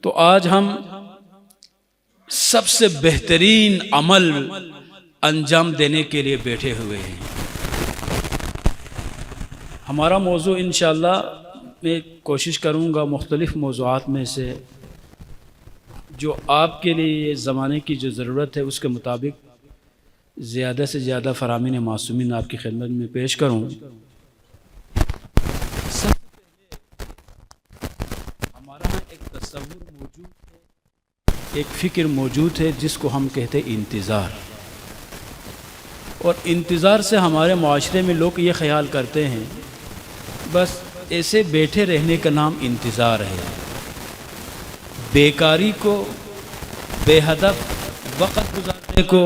تو آج ہم سب سے بہترین عمل انجام دینے کے لیے بیٹھے ہوئے ہیں۔ ہمارا موضوع انشاءاللہ میں کوشش کروں گا مختلف موضوعات میں سے جو آپ کے لیے زمانے کی جو ضرورت ہے اس کے مطابق زیادہ سے زیادہ فرامین معصومین آپ کی خدمت میں پیش کروں۔ سب سے پہلے ہمارا ایک تصور موجود ہے، ایک فکر موجود ہے جس کو ہم کہتے ہیں انتظار، اور انتظار سے ہمارے معاشرے میں لوگ یہ خیال کرتے ہیں بس ایسے بیٹھے رہنے کا نام انتظار ہے۔ بیکاری کو، بے ہدف وقت گزارنے کو،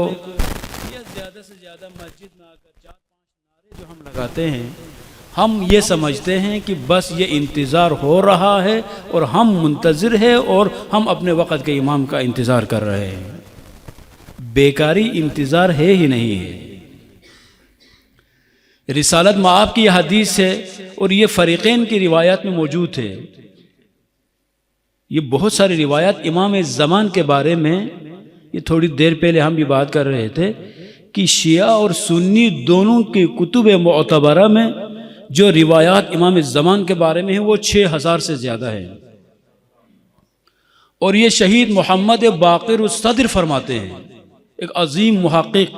یا زیادہ سے زیادہ مسجد میں آ کر 4-5 نعرے جو ہم لگاتے ہیں، ہم یہ سمجھتے ہیں کہ بس یہ انتظار ہو رہا ہے اور ہم منتظر ہیں اور ہم اپنے وقت کے امام کا انتظار کر رہے ہیں۔ بیکاری انتظار ہے ہی نہیں ہے۔ رسالت مآب کی یہ حدیث ہے اور یہ فریقین کی روایات میں موجود ہے۔ یہ بہت ساری روایات امام زمان کے بارے میں، یہ تھوڑی دیر پہلے ہم بھی بات کر رہے تھے کہ شیعہ اور سنی دونوں کی کتب معتبرہ میں جو روایات امام زمان کے بارے میں ہیں وہ 6000 سے زیادہ ہیں، اور یہ شہید محمد باقر الصدر فرماتے ہیں، ایک عظیم محقق۔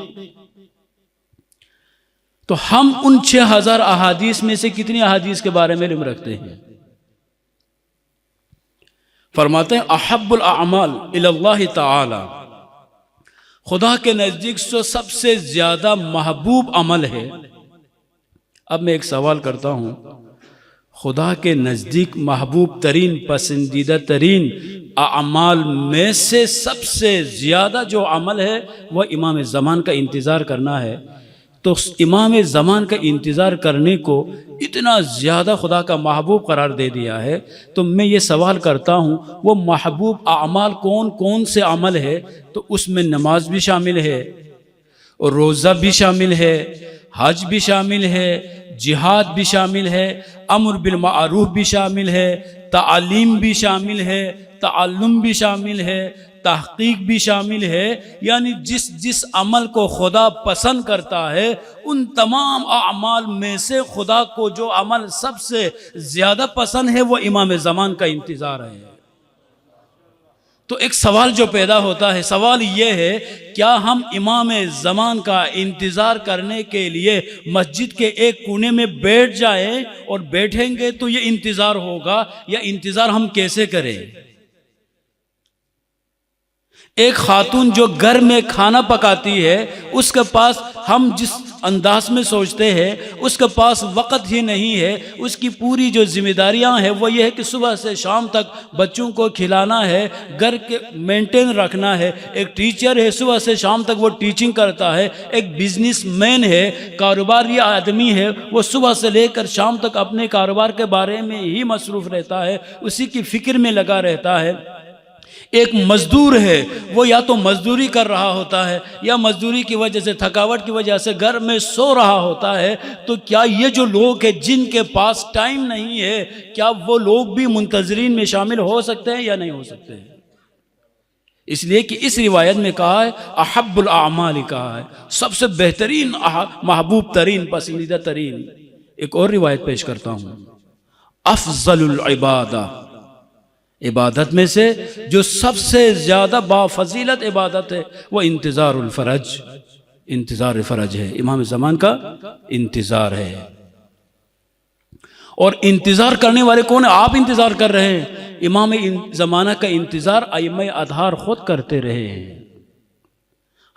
تو ہم ان 6000 احادیث میں سے کتنی احادیث کے بارے میں علم رکھتے ہیں؟ فرماتے ہیں احب الاعمال الی اللہ تعالی، خدا کے نزدیک سب سے زیادہ محبوب عمل ہے۔ اب میں ایک سوال کرتا ہوں، خدا کے نزدیک محبوب ترین، پسندیدہ ترین اعمال میں سے سب سے زیادہ جو عمل ہے وہ امام زمان کا انتظار کرنا ہے۔ تو امام زمان کا انتظار کرنے کو اتنا زیادہ خدا کا محبوب قرار دے دیا ہے، تو میں یہ سوال کرتا ہوں وہ محبوب اعمال کون کون سے عمل ہے؟ تو اس میں نماز بھی شامل ہے، اور روزہ بھی شامل ہے، حج بھی شامل ہے، جہاد بھی شامل ہے، امر بالمعروف بھی شامل ہے، تعلیم بھی شامل ہے، تعلم بھی شامل ہے، تحقیق بھی شامل ہے۔ یعنی جس عمل کو خدا پسند کرتا ہے ان تمام اعمال میں سے خدا کو جو عمل سب سے زیادہ پسند ہے وہ امام زمان کا انتظار ہے۔ تو ایک سوال جو پیدا ہوتا ہے، سوال یہ ہے کیا ہم امام زمان کا انتظار کرنے کے لیے مسجد کے ایک کونے میں بیٹھ جائیں اور بیٹھیں گے تو یہ انتظار ہوگا، یا انتظار ہم کیسے کریں؟ ایک خاتون جو گھر میں کھانا پکاتی ہے، اس کے پاس ہم جس انداز میں سوچتے ہیں اس کے پاس وقت ہی نہیں ہے۔ اس کی پوری جو ذمہ داریاں ہیں وہ یہ ہے کہ صبح سے شام تک بچوں کو کھلانا ہے، گھر کے مینٹین رکھنا ہے۔ ایک ٹیچر ہے، صبح سے شام تک وہ ٹیچنگ کرتا ہے۔ ایک بزنس مین ہے، کاروباری آدمی ہے، وہ صبح سے لے کر شام تک اپنے کاروبار کے بارے میں ہی مصروف رہتا ہے، اسی کی فکر میں لگا رہتا ہے۔ ایک مزدور ہے، وہ یا تو مزدوری کر رہا ہوتا ہے یا مزدوری کی وجہ سے، تھکاوٹ کی وجہ سے گھر میں سو رہا ہوتا ہے۔ تو کیا یہ جو لوگ ہیں جن کے پاس ٹائم نہیں ہے، کیا وہ لوگ بھی منتظرین میں شامل ہو سکتے ہیں یا نہیں ہو سکتے ہیں؟ اس لیے کہ اس روایت میں کہا ہے احب الاعمال، کہا ہے سب سے بہترین، محبوب ترین، پسندیدہ ترین۔ ایک اور روایت پیش کرتا ہوں، افضل العبادہ، عبادت میں سے جو سب سے زیادہ بافضیلت عبادت ہے وہ انتظار الفرج، انتظار فرج ہے، امام زمان کا انتظار ہے۔ اور انتظار کرنے والے کون ہیں؟ آپ انتظار کر رہے ہیں، امام زمانہ کا انتظار ائمہ اطہار خود کرتے رہے ہیں۔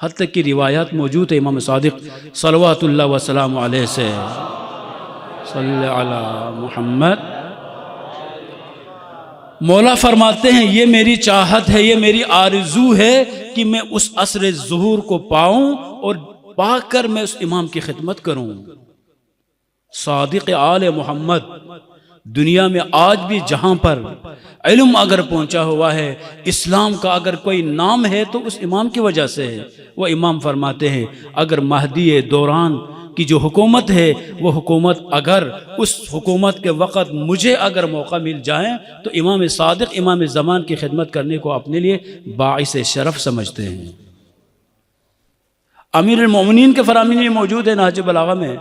حتیٰ کہ روایات موجود ہے امام صادق صلوات اللہ وسلام علیہ سے، صلی علی محمد، مولا فرماتے ہیں یہ میری چاہت ہے، یہ میری آرزو ہے کہ میں اس عصر ظہور کو پاؤں اور پا کر میں اس امام کی خدمت کروں۔ صادق آل محمد، دنیا میں آج بھی جہاں پر علم اگر پہنچا ہوا ہے، اسلام کا اگر کوئی نام ہے تو اس امام کی وجہ سے ہے۔ وہ امام فرماتے ہیں اگر مہدی دوران کی جو حکومت ہے وہ حکومت اگر اس حکومت کے وقت مجھے اگر موقع مل جائے تو امام صادق امام زمان کی خدمت کرنے کو اپنے لیے باعث شرف سمجھتے ہیں۔ امیر المومنین کے فرامین میں موجود ہے نہج بلاغہ میں،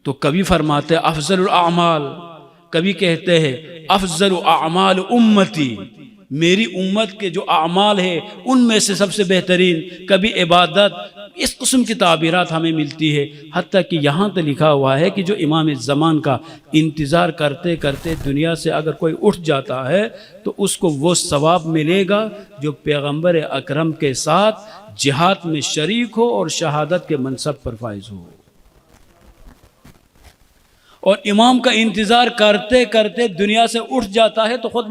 تو کبھی فرماتے افضل الاعمال، کبھی کہتے ہیں افضل اعمال امتی، میری امت کے جو اعمال ہیں ان میں سے سب سے بہترین، کبھی عبادت، اس قسم کی تعبیرات ہمیں ملتی ہے۔ حتیٰ کہ یہاں تو لکھا ہوا ہے کہ جو امام زمان کا انتظار کرتے کرتے دنیا سے اگر کوئی اٹھ جاتا ہے تو اس کو وہ ثواب ملے گا جو پیغمبر اکرم کے ساتھ جہاد میں شریک ہو اور شہادت کے منصب پر فائز ہو۔ اور امام کا انتظار کرتے کرتے دنیا سے اٹھ جاتا ہے تو خود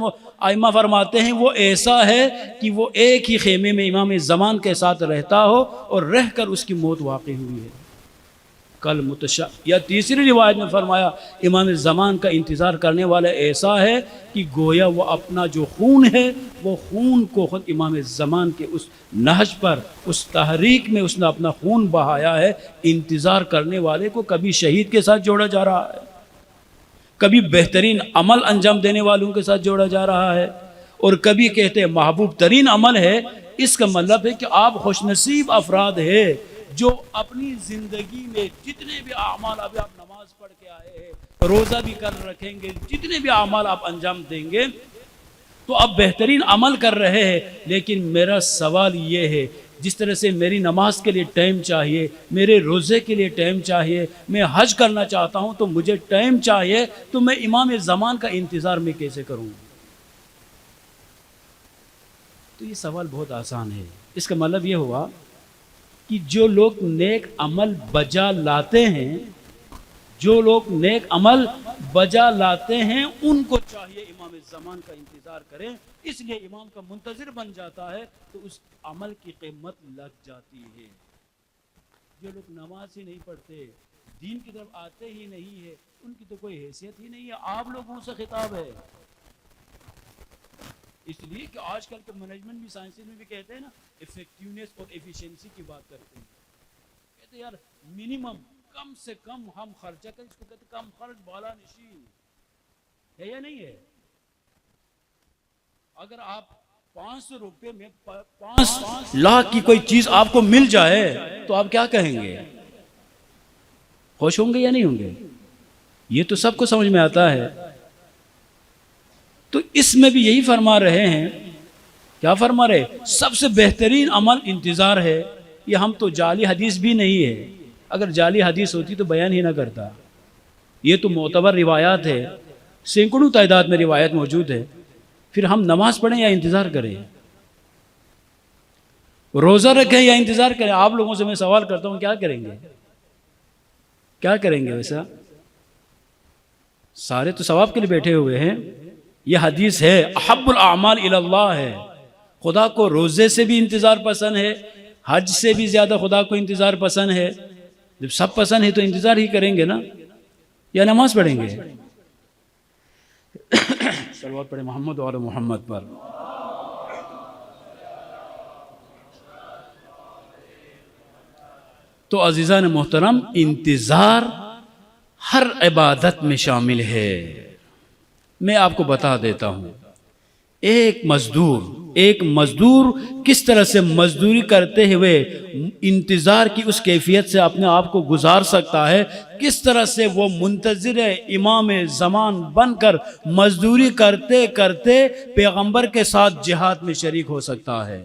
ائمہ فرماتے ہیں وہ ایسا ہے کہ وہ ایک ہی خیمے میں امام زمان کے ساتھ رہتا ہو اور رہ کر اس کی موت واقع ہوئی ہے۔ کل یا تیسری روایت میں فرمایا امام زمان کا انتظار کرنے والا ایسا ہے کہ گویا وہ اپنا جو خون ہے وہ خون کو خود امام زمان کے اس نہج پر، اس تحریک میں اس نے اپنا خون بہایا ہے۔ انتظار کرنے والے کو کبھی شہید کے ساتھ جوڑا جا رہا ہے، کبھی بہترین عمل انجام دینے والوں کے ساتھ جوڑا جا رہا ہے، اور کبھی کہتے ہیں محبوب ترین عمل ہے۔ اس کا مطلب ہے کہ آپ خوش نصیب افراد ہیں جو اپنی زندگی میں جتنے بھی اعمال، ابھی آپ نماز پڑھ کے آئے ہیں، روزہ بھی کر رکھیں گے، جتنے بھی اعمال آپ انجام دیں گے تو آپ بہترین عمل کر رہے ہیں۔ لیکن میرا سوال یہ ہے، جس طرح سے میری نماز کے لیے ٹائم چاہیے، میرے روزے کے لیے ٹائم چاہیے، میں حج کرنا چاہتا ہوں تو مجھے ٹائم چاہیے، تو میں امام زمان کا انتظار میں کیسے کروں؟ تو یہ سوال بہت آسان ہے۔ اس کا مطلب یہ ہوا کہ جو لوگ نیک عمل بجا لاتے ہیں، جو لوگ نیک عمل بجا لاتے ہیں ان کو چاہیے امام زمان کا انتظار کریں، اس لیے امام کا منتظر بن جاتا ہے تو اس عمل کی قیمت لگ جاتی ہے۔ جو لوگ نماز ہی نہیں پڑھتے، دین کی طرف آتے ہی نہیں ہے، ان کی تو کوئی حیثیت ہی نہیں ہے، آپ لوگوں سے خطاب ہے۔ اس لیے کہ آج کل کے مینجمنٹ بھی سائنس میں بھی کہتے ہیں نا، ایفیکٹیونیس اور ایفیشنسی کی بات کرتے ہیں، کہتے ہیں یار منیمم، کم سے کم ہم خرچہ کریں، اس کو کہتے ہیں کم خرچ بالا نشین، ہے یا نہیں ہے؟ اگر آپ 500 روپے میں 5 لاکھ کی کوئی چیز آپ کو مل جائے تو آپ کیا کہیں گے؟ خوش ہوں گے یا نہیں ہوں گے؟ یہ تو سب کو سمجھ میں آتا ہے۔ تو اس میں بھی یہی فرما رہے ہیں، کیا فرما رہے؟ سب سے بہترین عمل انتظار ہے۔ یہ ہم تو جعلی حدیث بھی نہیں ہے، اگر جعلی حدیث ہوتی تو بیان ہی نہ کرتا۔ یہ تو معتبر روایات ہے، سینکڑوں تعداد میں روایت موجود ہے۔ پھر ہم نماز پڑھیں یا انتظار کریں، روزہ رکھیں یا انتظار کریں؟ آپ لوگوں سے میں سوال کرتا ہوں، کیا کریں گے؟ کیا کریں گے؟ ویسا سارے تو ثواب کے لیے بیٹھے ہوئے ہیں۔ یہ حدیث ہے احب الاعمال الی اللہ ہے، خدا کو روزے سے بھی انتظار پسند ہے، حج سے بھی زیادہ خدا کو انتظار پسند ہے۔ جب سب پسند ہے تو انتظار ہی کریں گے نا، یا نماز پڑھیں گے؟ صلوات پڑھیں محمد اور محمد پر۔ تو عزیزان محترم، انتظار ہر عبادت میں شامل ہے۔ میں آپ کو بتا دیتا ہوں، ایک مزدور کس طرح سے مزدوری کرتے ہوئے انتظار کی اس کیفیت سے اپنے آپ کو گزار سکتا ہے، کس طرح سے وہ منتظر امام زمان بن کر مزدوری کرتے کرتے پیغمبر کے ساتھ جہاد میں شریک ہو سکتا ہے۔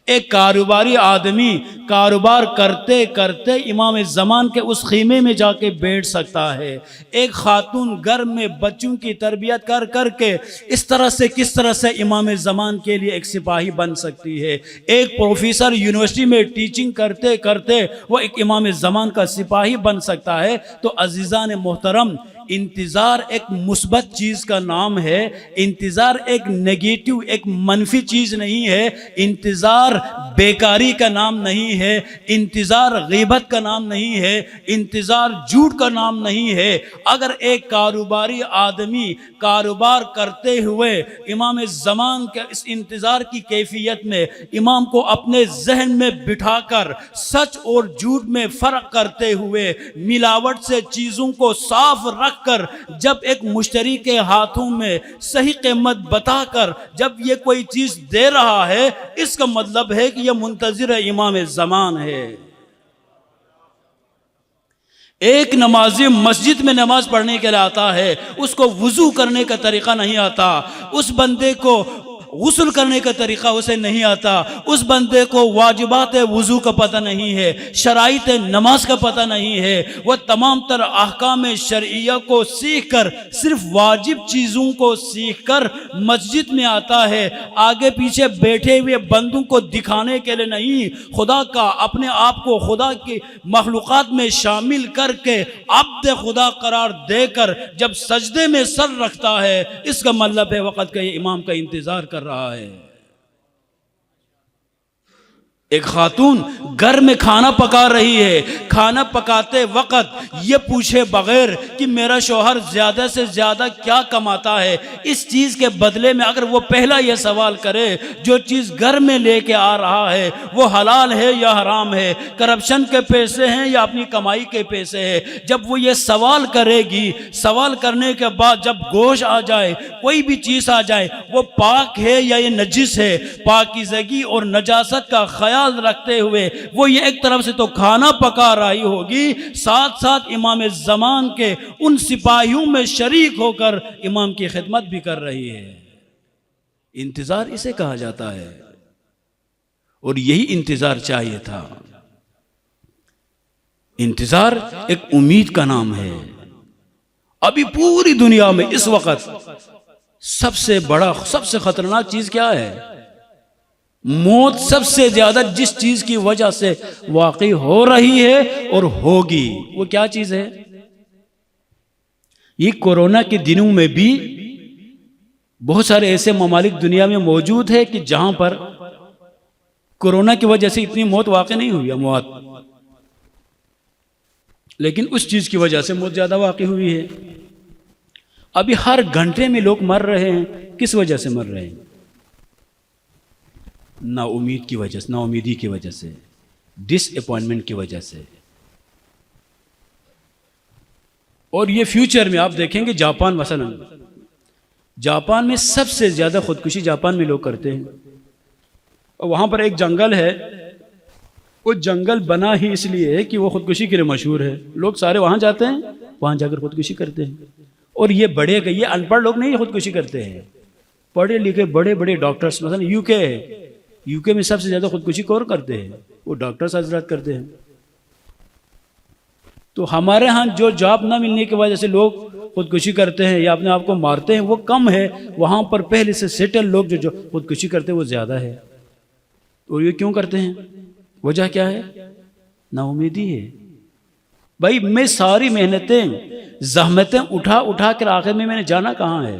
ایک کاروباری آدمی کاروبار کرتے کرتے امام زمان کے اس خیمے میں جا کے بیٹھ سکتا ہے۔ ایک خاتون گھر میں بچوں کی تربیت کر کر کے اس طرح سے کس طرح سے امام زمان کے لیے ایک سپاہی بن سکتی ہے۔ ایک پروفیسر یونیورسٹی میں ٹیچنگ کرتے کرتے وہ ایک امام زمان کا سپاہی بن سکتا ہے۔ تو عزیزان محترم، انتظار ایک مثبت چیز کا نام ہے، انتظار ایک نیگیٹو، ایک منفی چیز نہیں ہے، انتظار بیکاری کا نام نہیں ہے، انتظار غیبت کا نام نہیں ہے، انتظار جھوٹ کا نام نہیں ہے۔ اگر ایک کاروباری آدمی کاروبار کرتے ہوئے امام زمان کے اس انتظار کی کیفیت میں امام کو اپنے ذہن میں بٹھا کر سچ اور جھوٹ میں فرق کرتے ہوئے ملاوٹ سے چیزوں کو صاف رکھ کر جب ایک مشتری کے ہاتھوں میں صحیح قیمت بتا کر جب یہ کوئی چیز دے رہا ہے، اس کا مطلب ہے کہ یہ منتظر امام زمان ہے۔ ایک نمازی مسجد میں نماز پڑھنے کے لیے آتا ہے، اس کو وضو کرنے کا طریقہ نہیں آتا، اس بندے کو غسل کرنے کا طریقہ اسے نہیں آتا، اس بندے کو واجبات وضو کا پتہ نہیں ہے، شرائط نماز کا پتہ نہیں ہے، وہ تمام تر احکام شرعیہ کو سیکھ کر صرف واجب چیزوں کو سیکھ کر مسجد میں آتا ہے، آگے پیچھے بیٹھے ہوئے بندوں کو دکھانے کے لیے نہیں، خدا کا اپنے آپ کو خدا کی مخلوقات میں شامل کر کے عبد خدا قرار دے کر جب سجدے میں سر رکھتا ہے، اس کا مطلب ہے وقت کا یہ امام کا انتظار کر رہا ہے۔ ایک خاتون گھر میں کھانا پکا رہی ہے، کھانا پکاتے وقت یہ پوچھے بغیر کہ میرا شوہر زیادہ سے زیادہ کیا کماتا ہے، اس چیز کے بدلے میں اگر وہ پہلا یہ سوال کرے جو چیز گھر میں لے کے آ رہا ہے وہ حلال ہے یا حرام ہے، کرپشن کے پیسے ہیں یا اپنی کمائی کے پیسے ہیں، جب وہ یہ سوال کرے گی، سوال کرنے کے بعد جب گوشت آ جائے، کوئی بھی چیز آ جائے، وہ پاک ہے یا یہ نجس ہے، پاکیزگی اور نجاست کا خیال رکھتے ہوئے وہ یہ ایک طرف سے تو کھانا پکا رہی ہوگی، ساتھ ساتھ امام زمان کے ان سپاہیوں میں شریک ہو کر امام کی خدمت بھی کر رہی ہے۔ انتظار اسے کہا جاتا ہے، اور یہی انتظار چاہیے تھا۔ انتظار ایک امید کا نام ہے۔ ابھی پوری دنیا میں اس وقت سب سے بڑا، سب سے خطرناک چیز کیا ہے؟ موت سب سے زیادہ جس چیز کی وجہ سے واقع ہو رہی ہے اور ہوگی، وہ کیا چیز ہے؟ یہ کورونا کے دنوں میں بھی بہت سارے ایسے ممالک دنیا میں موجود ہے کہ جہاں پر کورونا کی وجہ سے اتنی موت واقع نہیں ہوئی اموات، لیکن اس چیز کی وجہ سے موت زیادہ واقع ہوئی ہے۔ ابھی ہر گھنٹے میں لوگ مر رہے ہیں، کس وجہ سے مر رہے ہیں؟ نا امید کی وجہ سے، نا امیدی کی وجہ سے، ڈس اپوائنٹمنٹ کی وجہ سے۔ اور یہ فیوچر میں آپ دیکھیں گے جاپان مثلا، جاپان میں سب سے زیادہ خودکشی جاپان میں لوگ کرتے ہیں، اور وہاں پر ایک جنگل ہے، وہ جنگل بنا ہی اس لیے ہے کہ وہ خودکشی کے لیے مشہور ہے، لوگ سارے وہاں جاتے ہیں، وہاں جا کر خودکشی کرتے ہیں۔ اور یہ بڑے گئے، یہ ان پڑھ لوگ نہیں خودکشی کرتے ہیں، پڑھے لکھے بڑے بڑے ڈاکٹرز، مثلا یو کے میں سب سے زیادہ خودکشی کون کرتے ہیں؟ وہ ڈاکٹرز حضرات کرتے ہیں۔ تو ہمارے ہاں جو جاب نہ ملنے کی وجہ سے لوگ خودکشی کرتے ہیں یا اپنے آپ کو مارتے ہیں وہ کم ہے، وہاں پر پہلے سے سیٹل لوگ جو خودکشی کرتے ہیں وہ زیادہ ہے۔ اور یہ کیوں کرتے ہیں؟ وجہ کیا ہے؟ نا امیدی ہے۔ بھائی میں ساری محنتیں زحمتیں اٹھا کر آخر میں نے جانا کہاں ہے؟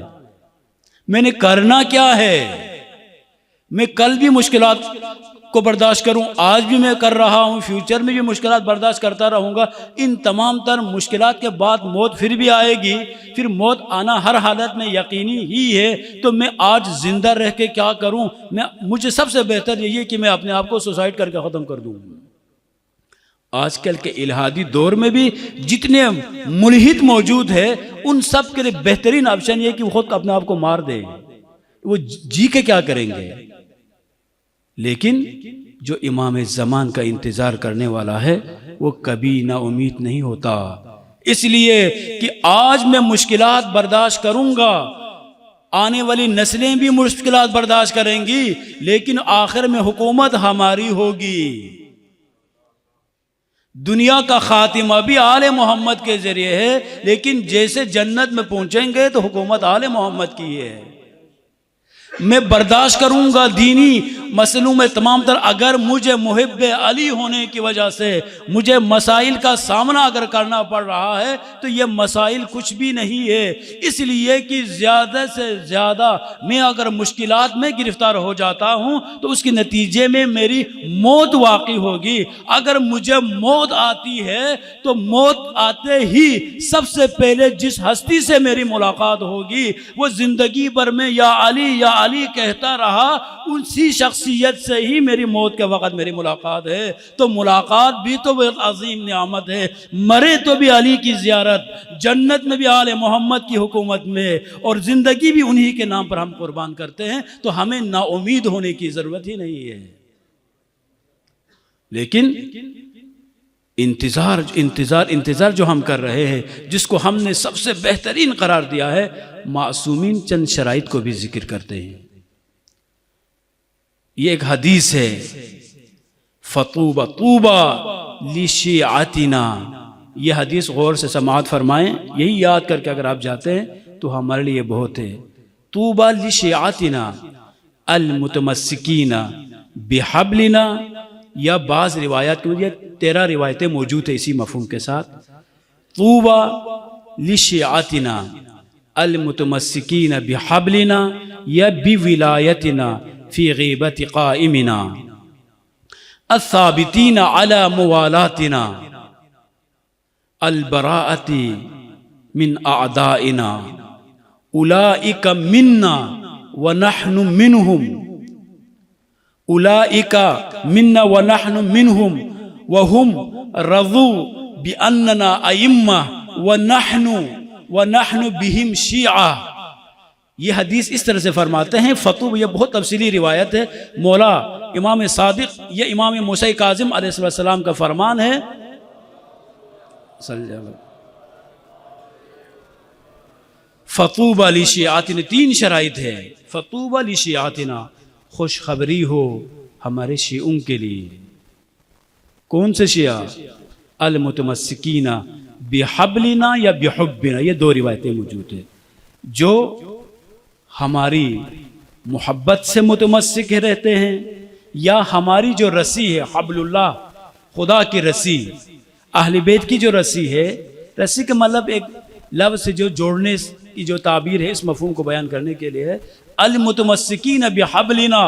میں نے کرنا کیا ہے؟ میں کل بھی مشکلات کو برداشت کروں، آج بھی میں کر رہا ہوں، فیوچر میں بھی مشکلات برداشت کرتا رہوں گا۔ ان تمام تر مشکلات کے بعد موت پھر بھی آئے گی، پھر موت آنا ہر حالت میں یقینی ہی ہے۔ تو میں آج زندہ رہ کے کیا کروں؟ مجھے سب سے بہتر یہی ہے کہ میں اپنے آپ کو سوسائڈ کر کے ختم کر دوں۔ آج کل کے الہادی دور میں بھی جتنے ملحد موجود ہیں ان سب کے لیے بہترین آپشن یہ ہے کہ وہ خود اپنے آپ کو مار دے، وہ جی کے کیا کریں گے؟ لیکن جو امام زمان کا انتظار کرنے والا ہے وہ کبھی نا امید نہیں ہوتا، اس لیے کہ آج میں مشکلات برداشت کروں گا، آنے والی نسلیں بھی مشکلات برداشت کریں گی، لیکن آخر میں حکومت ہماری ہوگی۔ دنیا کا خاتمہ بھی آل محمد کے ذریعے ہے، لیکن جیسے جنت میں پہنچیں گے تو حکومت آل محمد کی ہے۔ میں برداشت کروں گا دینی مسئلوں میں تمام تر اگر مجھے محب علی ہونے کی وجہ سے مجھے مسائل کا سامنا اگر کرنا پڑ رہا ہے تو یہ مسائل کچھ بھی نہیں ہے، اس لیے کہ زیادہ سے زیادہ میں اگر مشکلات میں گرفتار ہو جاتا ہوں تو اس کے نتیجے میں میری موت واقع ہوگی۔ اگر مجھے موت آتی ہے تو موت آتے ہی سب سے پہلے جس ہستی سے میری ملاقات ہوگی وہ زندگی بھر میں یا علی کہتا رہا، اسی شخصیت سے ہی میری موت کے وقت میری ملاقات ہے۔ تو ملاقات بھی تو بہت عظیم نعمت ہے، مرے تو بھی علی کی زیارت، جنت میں بھی آل محمد کی حکومت میں، اور زندگی بھی انہی کے نام پر ہم قربان کرتے ہیں، تو ہمیں نا امید ہونے کی ضرورت ہی نہیں ہے۔ لیکن انتظار جو ہم کر رہے ہیں، جس کو ہم نے سب سے بہترین قرار دیا ہے، معصومین چند شرائط کو بھی ذکر کرتے ہیں۔ یہ ایک حدیث ہے، فطوبہ طوبہ لشیعتنا، یہ حدیث غور سے سماعت فرمائیں، یہی یاد کر کے اگر آپ جاتے ہیں تو ہمارے لیے بہت ہے۔ طوبہ لشیعتنا المتمسکین بحبلنا، یا بعض روایات کے مجھے 13 روایتیں موجود ہیں اسی مفہوم کے ساتھ۔ طوبى لشیعتنا المتمسکین بحبلنا یا بولایتنا فی غیبت قائمنا الثابتین علی موالاتنا البراءۃ من اعدائنا اولئک منا ونحن منہم، اولئک منا ونحن منہم وہم رضوا بأننا ائمہ ونحن بہم شیعہ۔ یہ حدیث اس طرح سے فرماتے ہیں، فتوب، یہ بہت تفصیلی روایت ہے، مولا امام صادق یا امام موسیٰ کاظم علیہ السلام کا فرمان ہے۔ فطوبى لشیعتنا، 3 شرائط ہے۔ فطوبى لشیعتنا، خوشخبری ہو ہمارے شیعوں کے لیے۔ کون سے شیعہ؟ المتمسکین بحبلنا یا بحبنا، یہ 2 روایتیں موجود ہیں۔ جو ہماری محبت سے متمسک رہتے ہیں، یا ہماری جو رسی ہے، حبل اللہ، خدا کی رسی، اہل بیت کی جو رسی ہے، رسی کا مطلب ایک لفظ سے جو جوڑنے کی جو تعبیر ہے، اس مفہوم کو بیان کرنے کے لیے ہے۔ المتمسکین بحبلنا،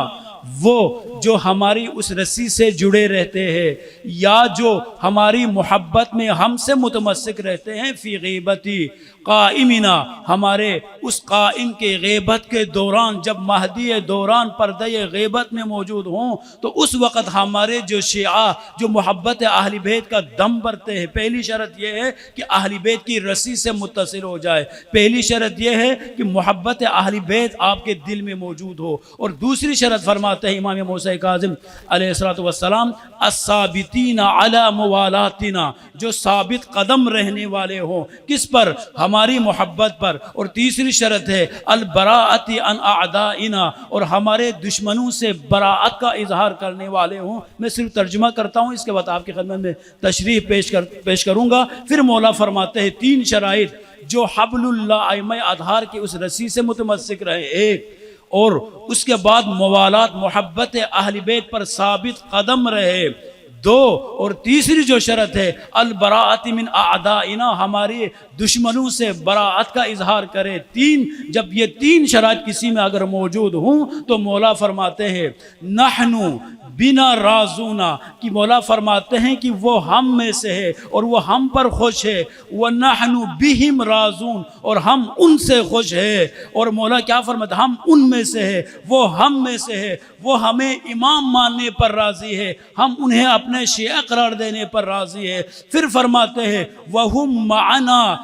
وہ جو ہماری اس رسی سے جڑے رہتے ہیں، یا جو ہماری محبت میں ہم سے متمسک رہتے ہیں، فی غیبتی قائمنا، ہمارے اس قائم کے غیبت کے دوران، جب مہدی دوران پردہ غیبت میں موجود ہوں تو اس وقت ہمارے جو شیعہ جو محبت اہل بیت کا دم بھرتے ہیں، پہلی شرط یہ ہے کہ اہل بیت کی رسی سے متصل ہو جائے، پہلی شرط یہ ہے کہ محبت اہل بیت آپ کے دل میں موجود ہو، اور دوسری شرط فرماتے ہیں امام موسیٰ کاظم علیہ السلام، الثابتین علی موالاتنا، جو ثابت قدم رہنے والے ہوں، کس پر؟ ہماری محبت پر۔ اور تیسری شرط ہے البراءۃ عن اعدائنا، اور ہمارے دشمنوں سے براءت کا اظہار کرنے والے ہوں۔ میں صرف ترجمہ کرتا ہوں، اس کے بعد آپ کی خدمت میں تشریح پیش کروں گا۔ پھر مولا فرماتے ہیں 3 شرائط جو حبل اللہ ائمہ اطہار کی اس رسی سے متمسک رہے، ایک، اور اس کے بعد موالات، محبت اہل بیت پر ثابت قدم رہے، 2، اور تیسری جو شرط ہے البراءۃ من اعدائنا، ہمارے دشمنوں سے براءت کا اظہار کرے، 3۔ جب یہ 3 شرائط کسی میں اگر موجود ہوں تو مولا فرماتے ہیں نحن بنا رازونا، کہ مولا فرماتے ہیں کہ وہ ہم میں سے ہے اور وہ ہم پر خوش ہے، وَنَحْنُ بِهِمْ رَازُونَ، اور ہم ان سے خوش ہے۔ اور مولا کیا فرماتے ہیں؟ ہم ان میں سے ہے، وہ ہم میں سے ہے، وہ ہمیں امام ماننے پر راضی ہے، ہم انہیں اپنے شیعہ قرار دینے پر راضی ہے۔ پھر فرماتے ہیں وَهُمْ مَعَنَا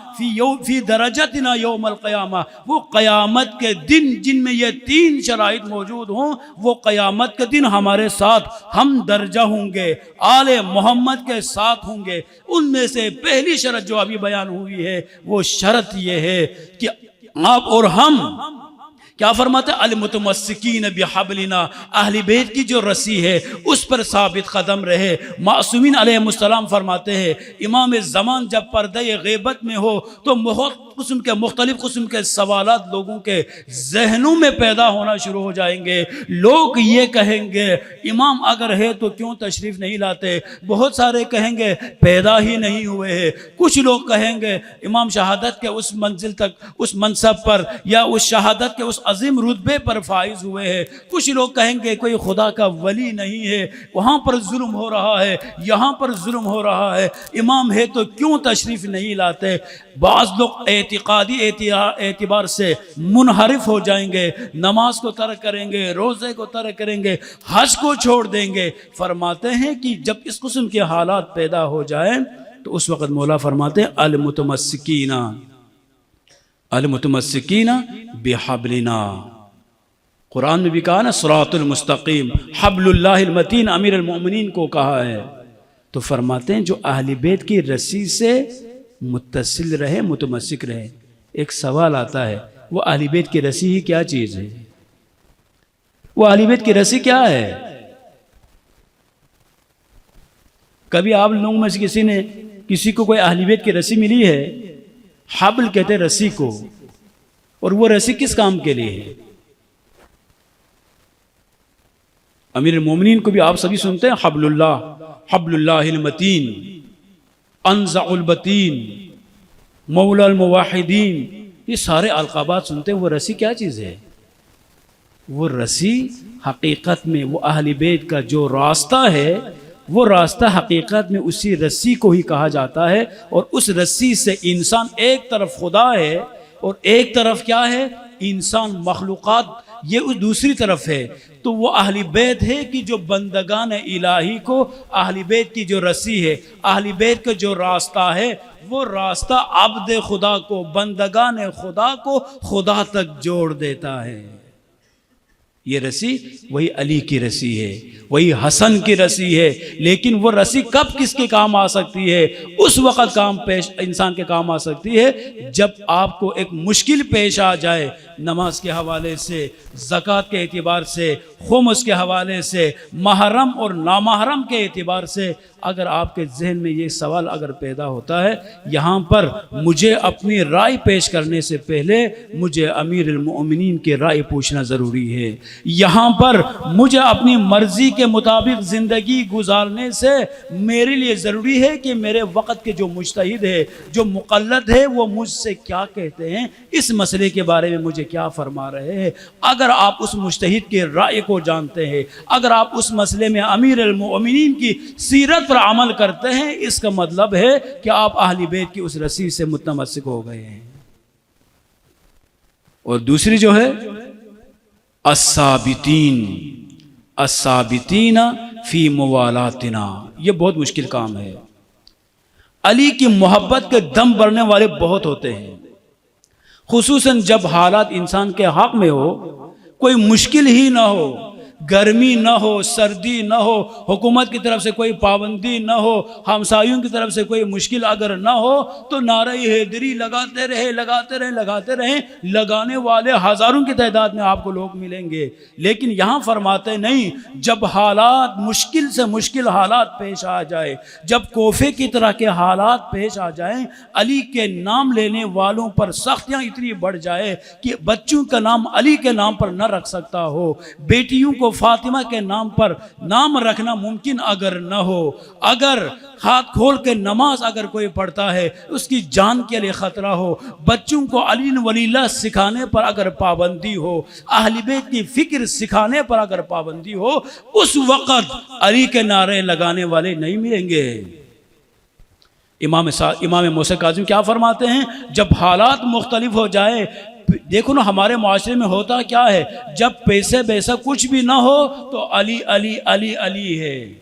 فی درجتنا یوم القیامہ، وہ قیامت کے دن جن میں یہ 3 شرائط موجود ہوں، وہ قیامت کے دن ہمارے ساتھ ہم درجہ ہوں گے، آل محمد کے ساتھ ہوں گے۔ ان میں سے پہلی شرط جو ابھی بیان ہوئی ہے، وہ شرط یہ ہے کہ آپ اور ہم کیا فرماتے ہیں؟ المتمسکین بحبلنا، اہل بیت کی جو رسی ہے اس پر ثابت قدم رہے۔ معصومین علیہ السلام فرماتے ہیں امام زمان جب پردہ غیبت میں ہو تو بہت بہت قسم کے مختلف قسم کے سوالات لوگوں کے ذہنوں میں پیدا ہونا شروع ہو جائیں گے. لوگ یہ کہیں گے امام اگر ہے تو کیوں تشریف نہیں لاتے؟ بہت سارے کہیں گے پیدا ہی نہیں ہوئے ہیں. کچھ لوگ کہیں گے امام شہادت کے اس منزل تک، اس منصب پر یا اس شہادت کے اس عظیم رتبے پر فائز ہوئے ہیں. کچھ لوگ کہیں گے کوئی خدا کا ولی نہیں ہے، وہاں پر ظلم ہو رہا ہے، یہاں پر ظلم ہو رہا ہے، امام ہے تو کیوں تشریف نہیں لاتے؟ بعض لوگ اعتقادی اعتبار سے منحرف ہو جائیں گے، نماز کو ترک کریں گے، روزے کو ترک کریں گے، حج کو چھوڑ دیں گے. فرماتے ہیں کہ جب اس قسم کے حالات پیدا ہو جائیں تو اس وقت مولا فرماتے ہیں المتمسکین بحبلنا. قرآن میں بھی کہا نا صراط المستقیم، حبل اللہ المتین امیر المؤمنین کو کہا ہے. تو فرماتے ہیں جو اہل بیت کی رسی سے متصل رہے، متمسک رہے. ایک سوال آتا ہے وہ اہل بیت کی رسی ہی کیا چیز ہے؟ وہ اہل بیت کی رسی کیا ہے؟ کبھی آپ لوگوں میں سے کسی کو کوئی اہل بیت کی رسی ملی ہے؟ حبل کہتے ہیں رسی کو، اور وہ رسی کس کام کے لیے ہے؟ امیر المومنین کو بھی آپ سبھی سنتے ہیں، حبل اللہ المتین، انزع البتین، مولا الموحدین، یہ سارے القابات سنتے ہیں. وہ رسی کیا چیز ہے؟ وہ رسی حقیقت میں وہ اہل بیت کا جو راستہ ہے، وہ راستہ حقیقت میں اسی رسی کو ہی کہا جاتا ہے. اور اس رسی سے انسان ایک طرف خدا ہے اور ایک طرف کیا ہے؟ انسان مخلوقات، یہ اس دوسری طرف ہے. تو وہ اہل بیت ہے کہ جو بندگان الہی کو، اہل بیت کی جو رسی ہے، اہل بیت کا جو راستہ ہے، وہ راستہ عبد خدا کو، بندگان خدا کو خدا تک جوڑ دیتا ہے. یہ رسی وہی علی کی رسی ہے، وہی حسن کی رسی ہے. لیکن وہ رسی کب کس کے کام آ سکتی ہے؟ اس وقت انسان کے کام آ سکتی ہے جب آپ کو ایک مشکل پیش آ جائے، نماز کے حوالے سے، زکوٰۃ کے اعتبار سے، خمس کے حوالے سے، محرم اور نامحرم کے اعتبار سے. اگر آپ کے ذہن میں یہ سوال اگر پیدا ہوتا ہے، یہاں پر مجھے اپنی رائے پیش کرنے سے پہلے مجھے امیر المؤمنین کی رائے پوچھنا ضروری ہے. یہاں پر مجھے اپنی مرضی کے مطابق زندگی گزارنے سے میرے لیے ضروری ہے کہ میرے وقت کے جو مجتہد ہے، جو مقلد ہے، وہ مجھ سے کیا کہتے ہیں، اس مسئلے کے بارے میں مجھے کیا فرما رہے ہیں. اگر آپ اس مجتہد کی رائے کو جانتے ہیں، اگر آپ اس مسئلے میں امیر المؤمنین کی سیرت پر عمل کرتے ہیں، اس کا مطلب ہے کہ آپ اہل بیت کی اس رسی سے متمسک ہو گئے ہیں. اور دوسری جو ہے الثابتین فی موالاتنا، یہ بہت مشکل کام ہے. علی کی محبت کے دم بھرنے والے بہت ہوتے ہیں، خصوصاً جب حالات انسان کے حق میں ہو، کوئی مشکل ہی نہ ہو، گرمی نہ ہو، سردی نہ ہو، حکومت کی طرف سے کوئی پابندی نہ ہو، ہمسایوں کی طرف سے کوئی مشکل اگر نہ ہو، تو نعرہ حیدری لگاتے رہیں. لگانے والے ہزاروں کی تعداد میں آپ کو لوگ ملیں گے. لیکن یہاں فرماتے نہیں، جب حالات مشکل سے مشکل حالات پیش آ جائے، جب کوفے کی طرح کے حالات پیش آ جائیں، علی کے نام لینے والوں پر سختیاں اتنی بڑھ جائے کہ بچوں کا نام علی کے نام پر نہ رکھ سکتا ہو، بیٹیوں کو فاطمہ کے نام پر نام رکھنا ممکن اگر نہ ہو، اگر ہاتھ کھول کے نماز اگر کوئی پڑھتا ہے اس کی جان کے لیے خطرہ ہو، بچوں کو علی ولی اللہ سکھانے پر اگر پابندی ہو، اہل بیت کی فکر سکھانے پر اگر پابندی ہو، اس وقت علی کے نعرے لگانے والے نہیں ملیں گے. امام موسیٰ کاظم کیا فرماتے ہیں؟ جب حالات مختلف ہو جائے، دیکھو نا ہمارے معاشرے میں ہوتا کیا ہے، جب پیسے بیسا کچھ بھی نہ ہو تو علی علی علی علی ہے.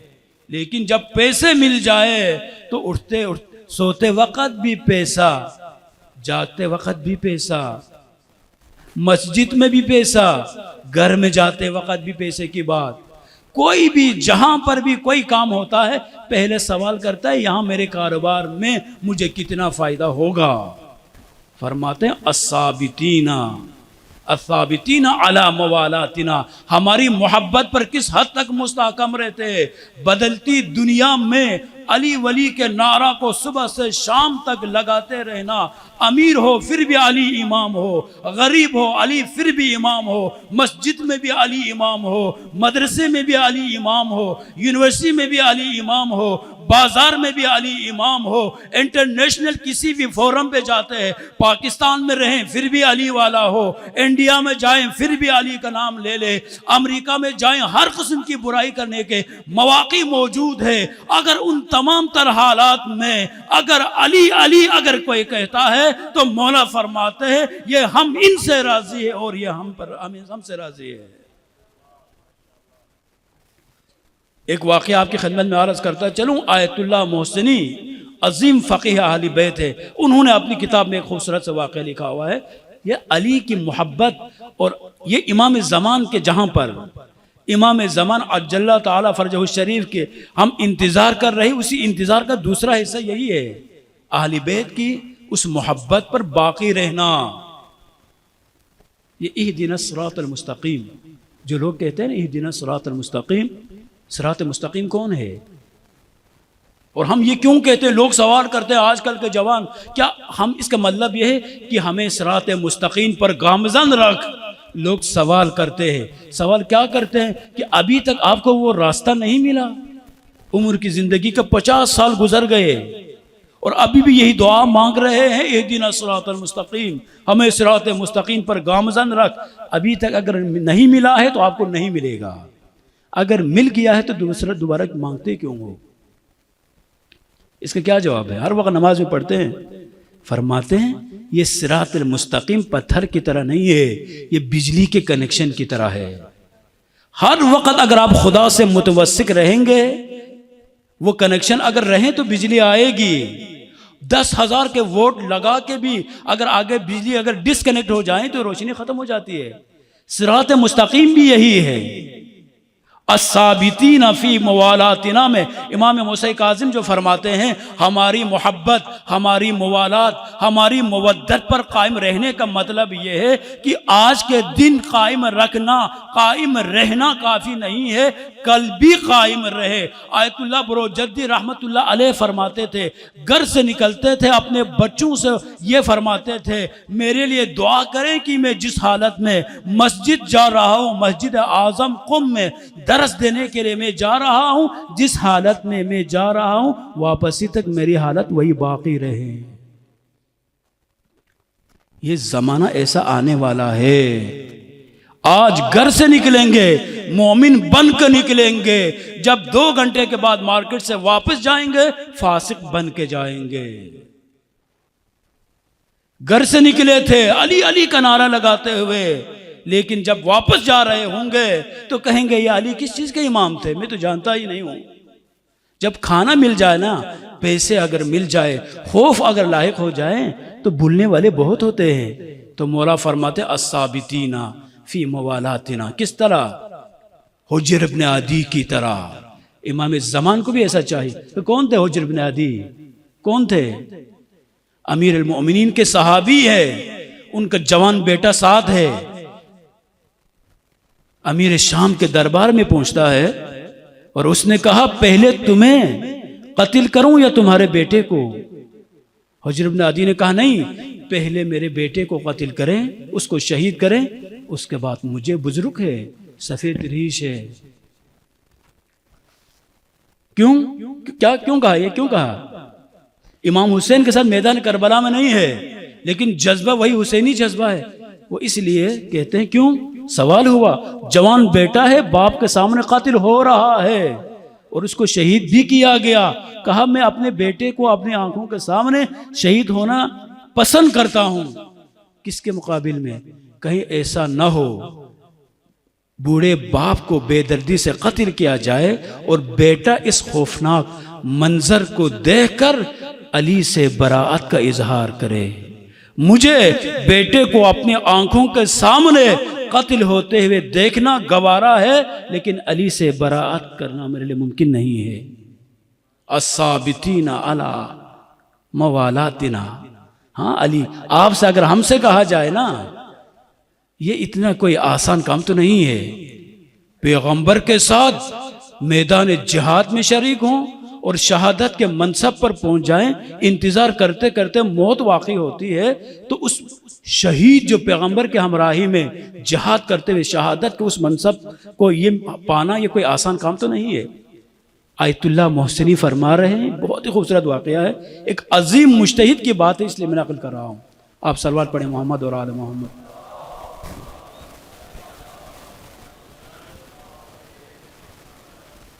لیکن جب پیسے مل جائے تو سوتے وقت بھی پیسہ، جاگتے وقت بھی پیسہ، مسجد میں بھی پیسہ، گھر میں جاتے وقت بھی پیسے کی بات. کوئی بھی جہاں پر بھی کوئی کام ہوتا ہے پہلے سوال کرتا ہے یہاں میرے کاروبار میں مجھے کتنا فائدہ ہوگا. فرماتے ہیں الثابتین علی موالاتنا، ہماری محبت پر کس حد تک مستحکم رہتے ہیں. بدلتی دنیا میں علی ولی کے نعرہ کو صبح سے شام تک لگاتے رہنا. امیر ہو پھر بھی علی امام ہو، غریب ہو علی پھر بھی امام ہو، مسجد میں بھی علی امام ہو، مدرسے میں بھی علی امام ہو، یونیورسٹی میں بھی علی امام ہو، بازار میں بھی علی امام ہو، انٹرنیشنل کسی بھی فورم پہ جاتے ہیں، پاکستان میں رہیں پھر بھی علی والا ہو، انڈیا میں جائیں پھر بھی علی کا نام لے لے، امریکہ میں جائیں ہر قسم کی برائی کرنے کے مواقع موجود ہے. اگر ان تمام تر حالات میں اگر علی علی اگر کوئی کہتا ہے تو مولا فرماتے ہیں یہ ہم ان سے راضی ہے اور یہ ہم سے راضی ہے. ایک واقعہ آپ کی خدمت میں عرض کرتا چلوں. آیت اللہ محسنی عظیم فقیہ اہل بیت ہے، انہوں نے اپنی کتاب میں ایک خوبصورت سا واقعہ لکھا ہوا ہے. یہ علی کی محبت اور یہ امام زمان کے جہاں پر امام زمان عجل اللہ تعالیٰ فرجہ الشریف کے ہم انتظار کر رہے، اسی انتظار کا دوسرا حصہ یہی ہے اہل بیت کی اس محبت پر باقی رہنا. یہ اہدنا الصراط المستقیم، جو لوگ کہتے ہیں نا اہدنا الصراط المستقیم، صراط مستقیم کون ہے؟ اور ہم یہ کیوں کہتے ہیں؟ لوگ سوال کرتے ہیں آج کل کے جوان، کیا ہم اس کا مطلب یہ ہے کہ ہمیں صراط مستقیم پر گامزن رکھ؟ لوگ سوال کرتے ہیں. سوال کیا کرتے ہیں کہ ابھی تک آپ کو وہ راستہ نہیں ملا، عمر کی زندگی کا 50 سال گزر گئے اور ابھی بھی یہی دعا مانگ رہے ہیں اہدنا الصراط المستقیم، ہمیں صراط مستقیم پر گامزن رکھ. ابھی تک اگر نہیں ملا ہے تو آپ کو نہیں ملے گا، اگر مل گیا ہے تو دوبارہ مانگتے کیوں ہو؟ اس کا کیا جواب ہے؟ ہر وقت نماز میں پڑھتے ہیں، فرماتے ہیں یہ صراط المستقیم پتھر کی طرح نہیں ہے، یہ بجلی کے کنیکشن کی طرح ہے. ہر وقت اگر آپ خدا سے متوسک رہیں گے، وہ کنیکشن اگر رہیں تو بجلی آئے گی. 10,000 کے ووٹ لگا کے بھی اگر آگے بجلی اگر ڈسکنیکٹ ہو جائیں تو روشنی ختم ہو جاتی ہے. صراط مستقیم بھی یہی ہے. الثابتین فی موالاتنا میں امام موسیٰ کاظم جو فرماتے ہیں ہماری محبت، ہماری موالات، ہماری مودت پر قائم رہنے کا مطلب یہ ہے کہ آج کے دن قائم رکھنا، قائم رہنا کافی نہیں ہے، کل بھی قائم رہے. آیت اللہ بروجردی رحمت اللہ علیہ فرماتے تھے، گھر سے نکلتے تھے اپنے بچوں سے یہ فرماتے تھے میرے لیے دعا کریں کہ میں جس حالت میں مسجد جا رہا ہوں، مسجد اعظم قم میں درس دینے کے لیے میں جا رہا ہوں، جس حالت میں جا رہا ہوں واپسی تک میری حالت وہی باقی رہے. یہ زمانہ ایسا آنے والا ہے، آج گھر سے نکلیں گے مومن بن کر نکلیں گے، جب 2 گھنٹے کے بعد مارکیٹ سے واپس جائیں گے فاسق بن کے جائیں گے. گھر سے نکلے تھے علی علی کا نعرہ لگاتے ہوئے، لیکن جب واپس جا رہے ہوں گے تو کہیں گے یہ علی کس چیز کے امام تھے، میں تو جانتا ہی نہیں ہوں. جب کھانا مل جائے نا، پیسے اگر مل جائے، خوف اگر لاحق ہو جائے تو بھولنے والے بہت ہوتے ہیں. تو مولا فرماتے الثابتین فی موالاتنا، کس طرح؟ حجر ابن عدی کی طرح. امام زمان کو بھی ایسا چاہیے. تو کون تھے حجر ابن عدی؟ کون تھے؟ امیر المؤمنین کے صحابی ہے، ان کا جوان بیٹا ساتھ ہے. امیر شام کے دربار میں پہنچتا ہے اور اس نے کہا پہلے تمہیں قتل کروں یا تمہارے بیٹے کو؟ حجر ابن عدی نے کہا نہیں، پہلے میرے بیٹے کو قتل کریں، اس کو شہید کریں، اس کے بعد مجھے. بزرگ ہے، سفید ریش ہے. کیوں کہا؟ یہ کیوں کہا؟ امام حسین کے ساتھ میدان کربلا میں نہیں ہے، لیکن جذبہ وہی حسینی جذبہ ہے. وہ اس لیے کہتے ہیں کیوں؟ سوال ہوا، جوان بیٹا ہے، باپ کے سامنے قاتل ہو رہا ہے اور اس کو شہید بھی کیا گیا. کہا میں اپنے بیٹے کو اپنی آنکھوں کے سامنے شہید ہونا پسند کرتا ہوں. کس کے مقابل میں؟ کہیں ایسا نہ ہو بوڑھے باپ کو بے دردی سے قتل کیا جائے اور بیٹا اس خوفناک منظر کو دیکھ کر علی سے براعت کا اظہار کرے. مجھے بیٹے کو اپنی آنکھوں کے سامنے قتل ہوتے ہوئے دیکھنا گوارا ہے، لیکن علی سے براعت کرنا میرے لیے ممکن نہیں ہے. الثابتین علی موالاتنا. ہاں علی، آپ سے اگر ہم سے کہا جائے نا، یہ اتنا کوئی آسان کام تو نہیں ہے. پیغمبر کے ساتھ میدان جہاد میں شریک ہوں اور شہادت کے منصب پر پہنچ جائیں، انتظار کرتے کرتے موت واقع ہوتی ہے، تو اس شہید جو پیغمبر کے ہمراہی میں جہاد کرتے ہوئے شہادت کے اس منصب کو یہ پانا یہ کوئی آسان کام تو نہیں ہے۔ آیت اللہ محسنی فرما رہے ہیں، بہت ہی خوبصورت واقعہ ہے، ایک عظیم مجتہد کی بات ہے، اس لیے میں نقل کر رہا ہوں۔ آپ صلوات پڑھیں محمد اور آل محمد۔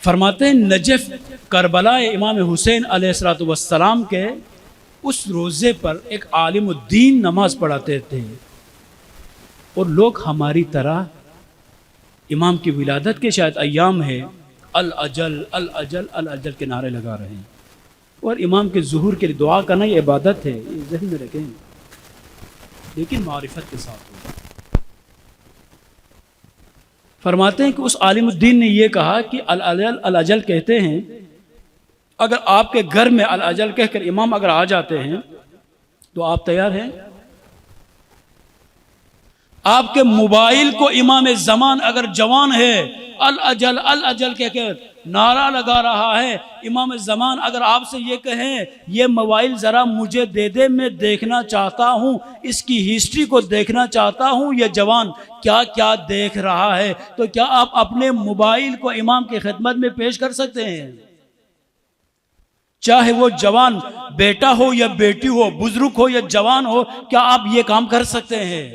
فرماتے ہیں نجف کربلا امام حسین علیہ السلام کے اس روزے پر ایک عالم الدین نماز پڑھاتے تھے، اور لوگ ہماری طرح امام کی ولادت کے شاید ایام ہے، الاجل الاجل الاجل کے نعرے لگا رہے ہیں، اور امام کے ظہور کے لیے دعا کرنا یہ عبادت ہے، یہ ذہن میں رکھیں، لیکن معرفت کے ساتھ ہوگا۔ فرماتے ہیں کہ اس عالم الدین نے یہ کہا کہ الاجل الاجل کہتے ہیں، اگر آپ کے گھر میں الاجل کہہ کر امام اگر آ جاتے ہیں تو آپ تیار ہیں؟ آپ کے موبائل کو امام زمان اگر جوان ہے الاجل الاجل کہہ کر نعرہ لگا رہا ہے، امام زمان اگر آپ سے یہ کہیں یہ موبائل ذرا مجھے دے دے، میں دیکھنا چاہتا ہوں، اس کی ہسٹری کو دیکھنا چاہتا ہوں، یہ جوان کیا کیا دیکھ رہا ہے، تو کیا آپ اپنے موبائل کو امام کی خدمت میں پیش کر سکتے ہیں؟ چاہے وہ جوان بیٹا ہو یا بیٹی ہو، بزرگ ہو یا جوان ہو، کیا آپ یہ کام کر سکتے ہیں؟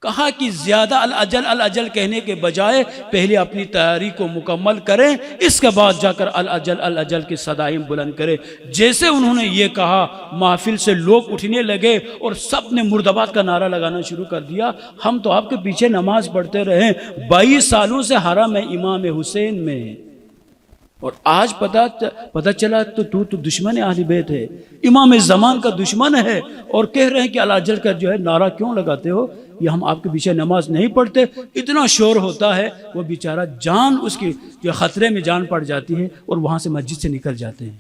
کہا کہ زیادہ الاجل الاجل کہنے کے بجائے پہلے اپنی تیاری کو مکمل کریں، اس کے بعد جا کر الاجل الاجل کی صدائیں بلند کریں۔ جیسے انہوں نے یہ کہا، محفل سے لوگ اٹھنے لگے اور سب نے مردباد کا نعرہ لگانا شروع کر دیا۔ ہم تو آپ کے پیچھے نماز پڑھتے رہے، 22 سالوں سے حرم ہے امام حسین میں، اور آج پتہ چلا تو دشمن اہل بیت ہے، امام زمان کا دشمن ہے، اور کہہ رہے ہیں کہ الاجل کا جو ہے نعرہ کیوں لگاتے ہو؟ یہ ہم آپ کے پیچھے نماز نہیں پڑھتے۔ اتنا شور ہوتا ہے، وہ بیچارہ جان اس کی جو خطرے میں جان پڑ جاتی ہے، اور وہاں سے مسجد سے نکل جاتے ہیں۔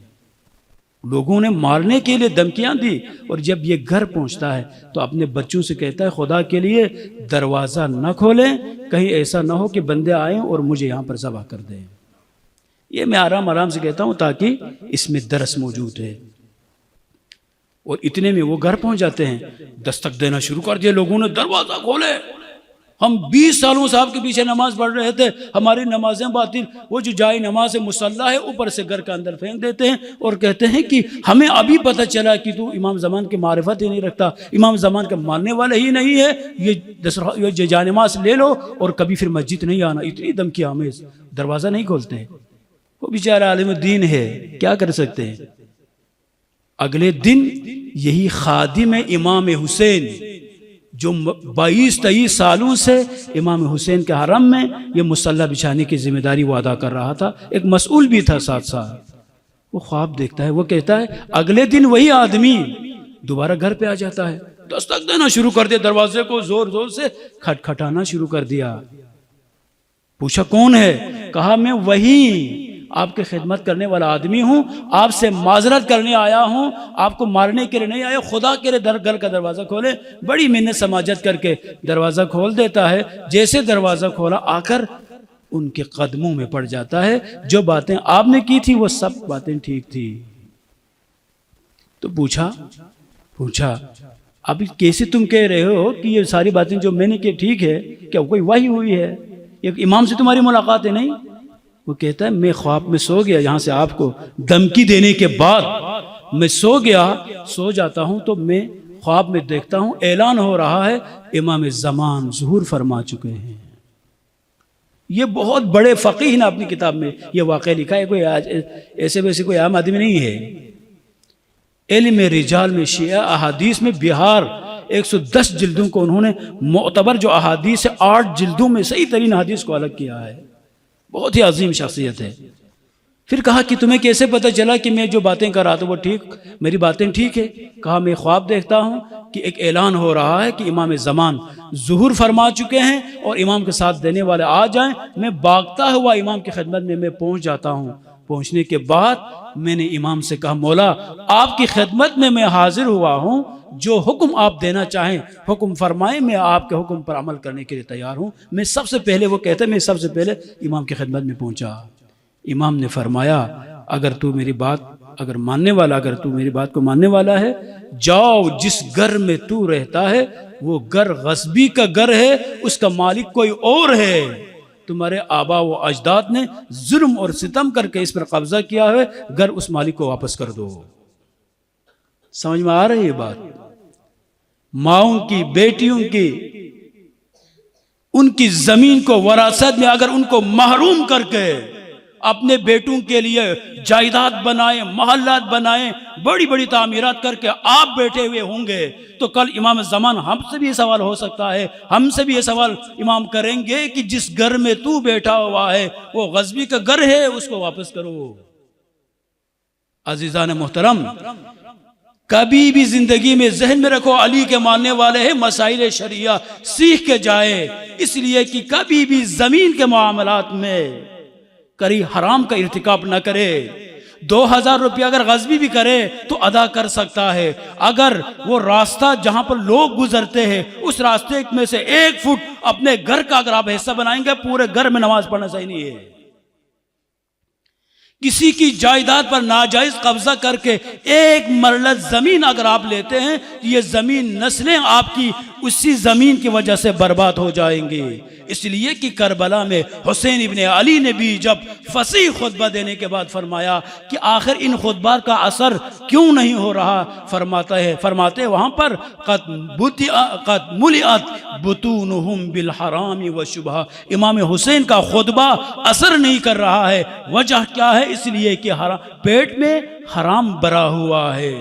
لوگوں نے مارنے کے لیے دھمکیاں دی، اور جب یہ گھر پہنچتا ہے تو اپنے بچوں سے کہتا ہے خدا کے لیے دروازہ نہ کھولیں، کہیں ایسا نہ ہو کہ بندے آئیں اور مجھے یہاں پر ذبح کر دیں۔ یہ میں آرام آرام سے کہتا ہوں تاکہ اس میں درس موجود ہے۔ اور اتنے میں وہ گھر پہنچ جاتے ہیں، دستک دینا شروع کر دیا، لوگوں نے دروازہ کھولے، ہم 20 سالوں سے آپ کے پیچھے نماز پڑھ رہے تھے، ہماری نمازیں باطل، وہ جو جائے نماز مصلی ہے اوپر سے گھر کے اندر پھینک دیتے ہیں، اور کہتے ہیں کہ ہمیں ابھی پتہ چلا کہ تو امام زمان کی معرفت ہی نہیں رکھتا، امام زمان کے ماننے والے ہی نہیں ہے، یہ جائے نماز لے لو اور کبھی پھر مسجد نہیں آنا۔ اتنی دھمکی آمیز، دروازہ نہیں کھولتے۔ وہ بیچارہ عالم الدین ہے، کیا کر سکتے ہیں؟ اگلے دن یہی خادم امام حسین جو 22-23 سالوں سے امام حسین کے حرم میں یہ مصلی بچھانے کی ذمہ داری وہ ادا کر رہا تھا، ایک مسئول بھی تھا ساتھ ساتھ، وہ خواب دیکھتا ہے، وہ کہتا ہے اگلے دن وہی آدمی دوبارہ گھر پہ آ جاتا ہے، دستک دینا شروع کر دیا، دروازے کو زور زور سے کھٹکھٹانا شروع کر دیا۔ پوچھا کون ہے؟ کہا میں وہی آپ کی خدمت کرنے والا آدمی ہوں، آپ سے معذرت کرنے آیا ہوں، آپ کو مارنے کے لیے نہیں آیا، خدا کے لیے گھر کا دروازہ کھولے۔ بڑی محنت سماجت کر کے دروازہ کھول دیتا ہے، جیسے دروازہ کھولا آ کر ان کے قدموں میں پڑ جاتا ہے، جو باتیں آپ نے کی تھی وہ سب باتیں ٹھیک تھی۔ تو پوچھا اب کیسے تم کہہ رہے ہو کہ یہ ساری باتیں جو میں نے کی ٹھیک ہے؟ کیا کوئی وحی ہوئی ہے؟ ایک امام سے تمہاری ملاقات ہے؟ نہیں۔ وہ کہتا ہے میں خواب میں سو گیا، یہاں سے آپ کو دھمکی دینے کے بعد میں سو جاتا ہوں تو میں خواب میں دیکھتا ہوں اعلان ہو رہا ہے امام زمان ظہور فرما چکے ہیں۔ یہ بہت بڑے فقیہ نے اپنی کتاب میں یہ واقعہ لکھا ہے، کوئی ایسے ویسے کوئی عام آدمی نہیں ہے۔ علم رجال میں شیعہ احادیث میں بہار 110 جلدوں کو انہوں نے معتبر جو احادیث ہے 8 جلدوں میں صحیح ترین حدیث کو الگ کیا ہے، بہت ہی عظیم شخصیت ہے۔ پھر کہا کہ تمہیں کیسے پتہ چلا کہ میں جو باتیں کر رہا تھا وہ ٹھیک، میری باتیں ٹھیک ہے؟ کہا میں خواب دیکھتا ہوں کہ ایک اعلان ہو رہا ہے کہ امام زمان ظہور فرما چکے ہیں اور امام کے ساتھ دینے والے آ جائیں، میں بھاگتا ہوا امام کی خدمت میں پہنچ جاتا ہوں۔ پہنچنے کے بعد میں نے امام سے کہا مولا آپ کی خدمت میں حاضر ہوا ہوں، جو حکم آپ دینا چاہیں حکم فرمائیں، میں آپ کے حکم پر عمل کرنے کے لیے تیار ہوں۔ میں سب سے پہلے وہ کہتے ہیں میں سب سے پہلے امام کی خدمت میں پہنچا۔ امام نے فرمایا اگر تو میری بات کو ماننے والا ہے، جاؤ جس گھر میں تو رہتا ہے وہ گھر غصبی کا گھر ہے، اس کا مالک کوئی اور ہے، تمہارے آبا و اجداد نے ظلم اور ستم کر کے اس پر قبضہ کیا ہے، گھر اس مالک کو واپس کر دو۔ سمجھ میں آ رہی ہے بات؟ ماؤں کی، بیٹیوں کی، ان کی زمین کو وراثت میں اگر ان کو محروم کر کے اپنے بیٹوں کے لیے جائیداد بنائیں، محلات بنائیں، بڑی بڑی تعمیرات کر کے آپ بیٹھے ہوئے ہوں گے، تو کل امام زمان ہم سے بھی یہ سوال ہو سکتا ہے، ہم سے بھی یہ سوال امام کریں گے کہ جس گھر میں تو بیٹھا ہوا ہے وہ غصبی کا گھر ہے، اس کو واپس کرو۔ عزیزان محترم، کبھی بھی زندگی میں ذہن میں رکھو، علی کے ماننے والے ہیں، مسائل شریعہ سیکھ کے جائے، اس لیے کہ کبھی بھی زمین کے معاملات میں کری حرام کا ارتکاب نہ کرے۔ 2000 روپیہ اگر غصبی بھی کرے تو ادا کر سکتا ہے، اگر وہ راستہ جہاں پر لوگ گزرتے ہیں اس راستے میں سے 1 فٹ اپنے گھر کا اگر آپ حصہ بنائیں گے، پورے گھر میں نماز پڑھنا صحیح نہیں ہے۔ کسی کی جائیداد پر ناجائز قبضہ کر کے 1 مرلہ زمین اگر آپ لیتے ہیں، یہ زمین نسلیں آپ کی اسی زمین کی وجہ سے برباد ہو جائیں گی۔ اس لیے کہ کربلا میں حسین ابن علی نے بھی جب فصیح خطبہ دینے کے بعد فرمایا کہ آخر ان خطبات کا اثر کیوں نہیں ہو رہا، فرماتے وہاں پر قد ملئت بطونہم بالحرام والشبہ، امام حسین کا خطبہ اثر نہیں کر رہا ہے۔ وجہ کیا ہے؟ اس لیے کہ پیٹ میں حرام بھرا ہوا ہے۔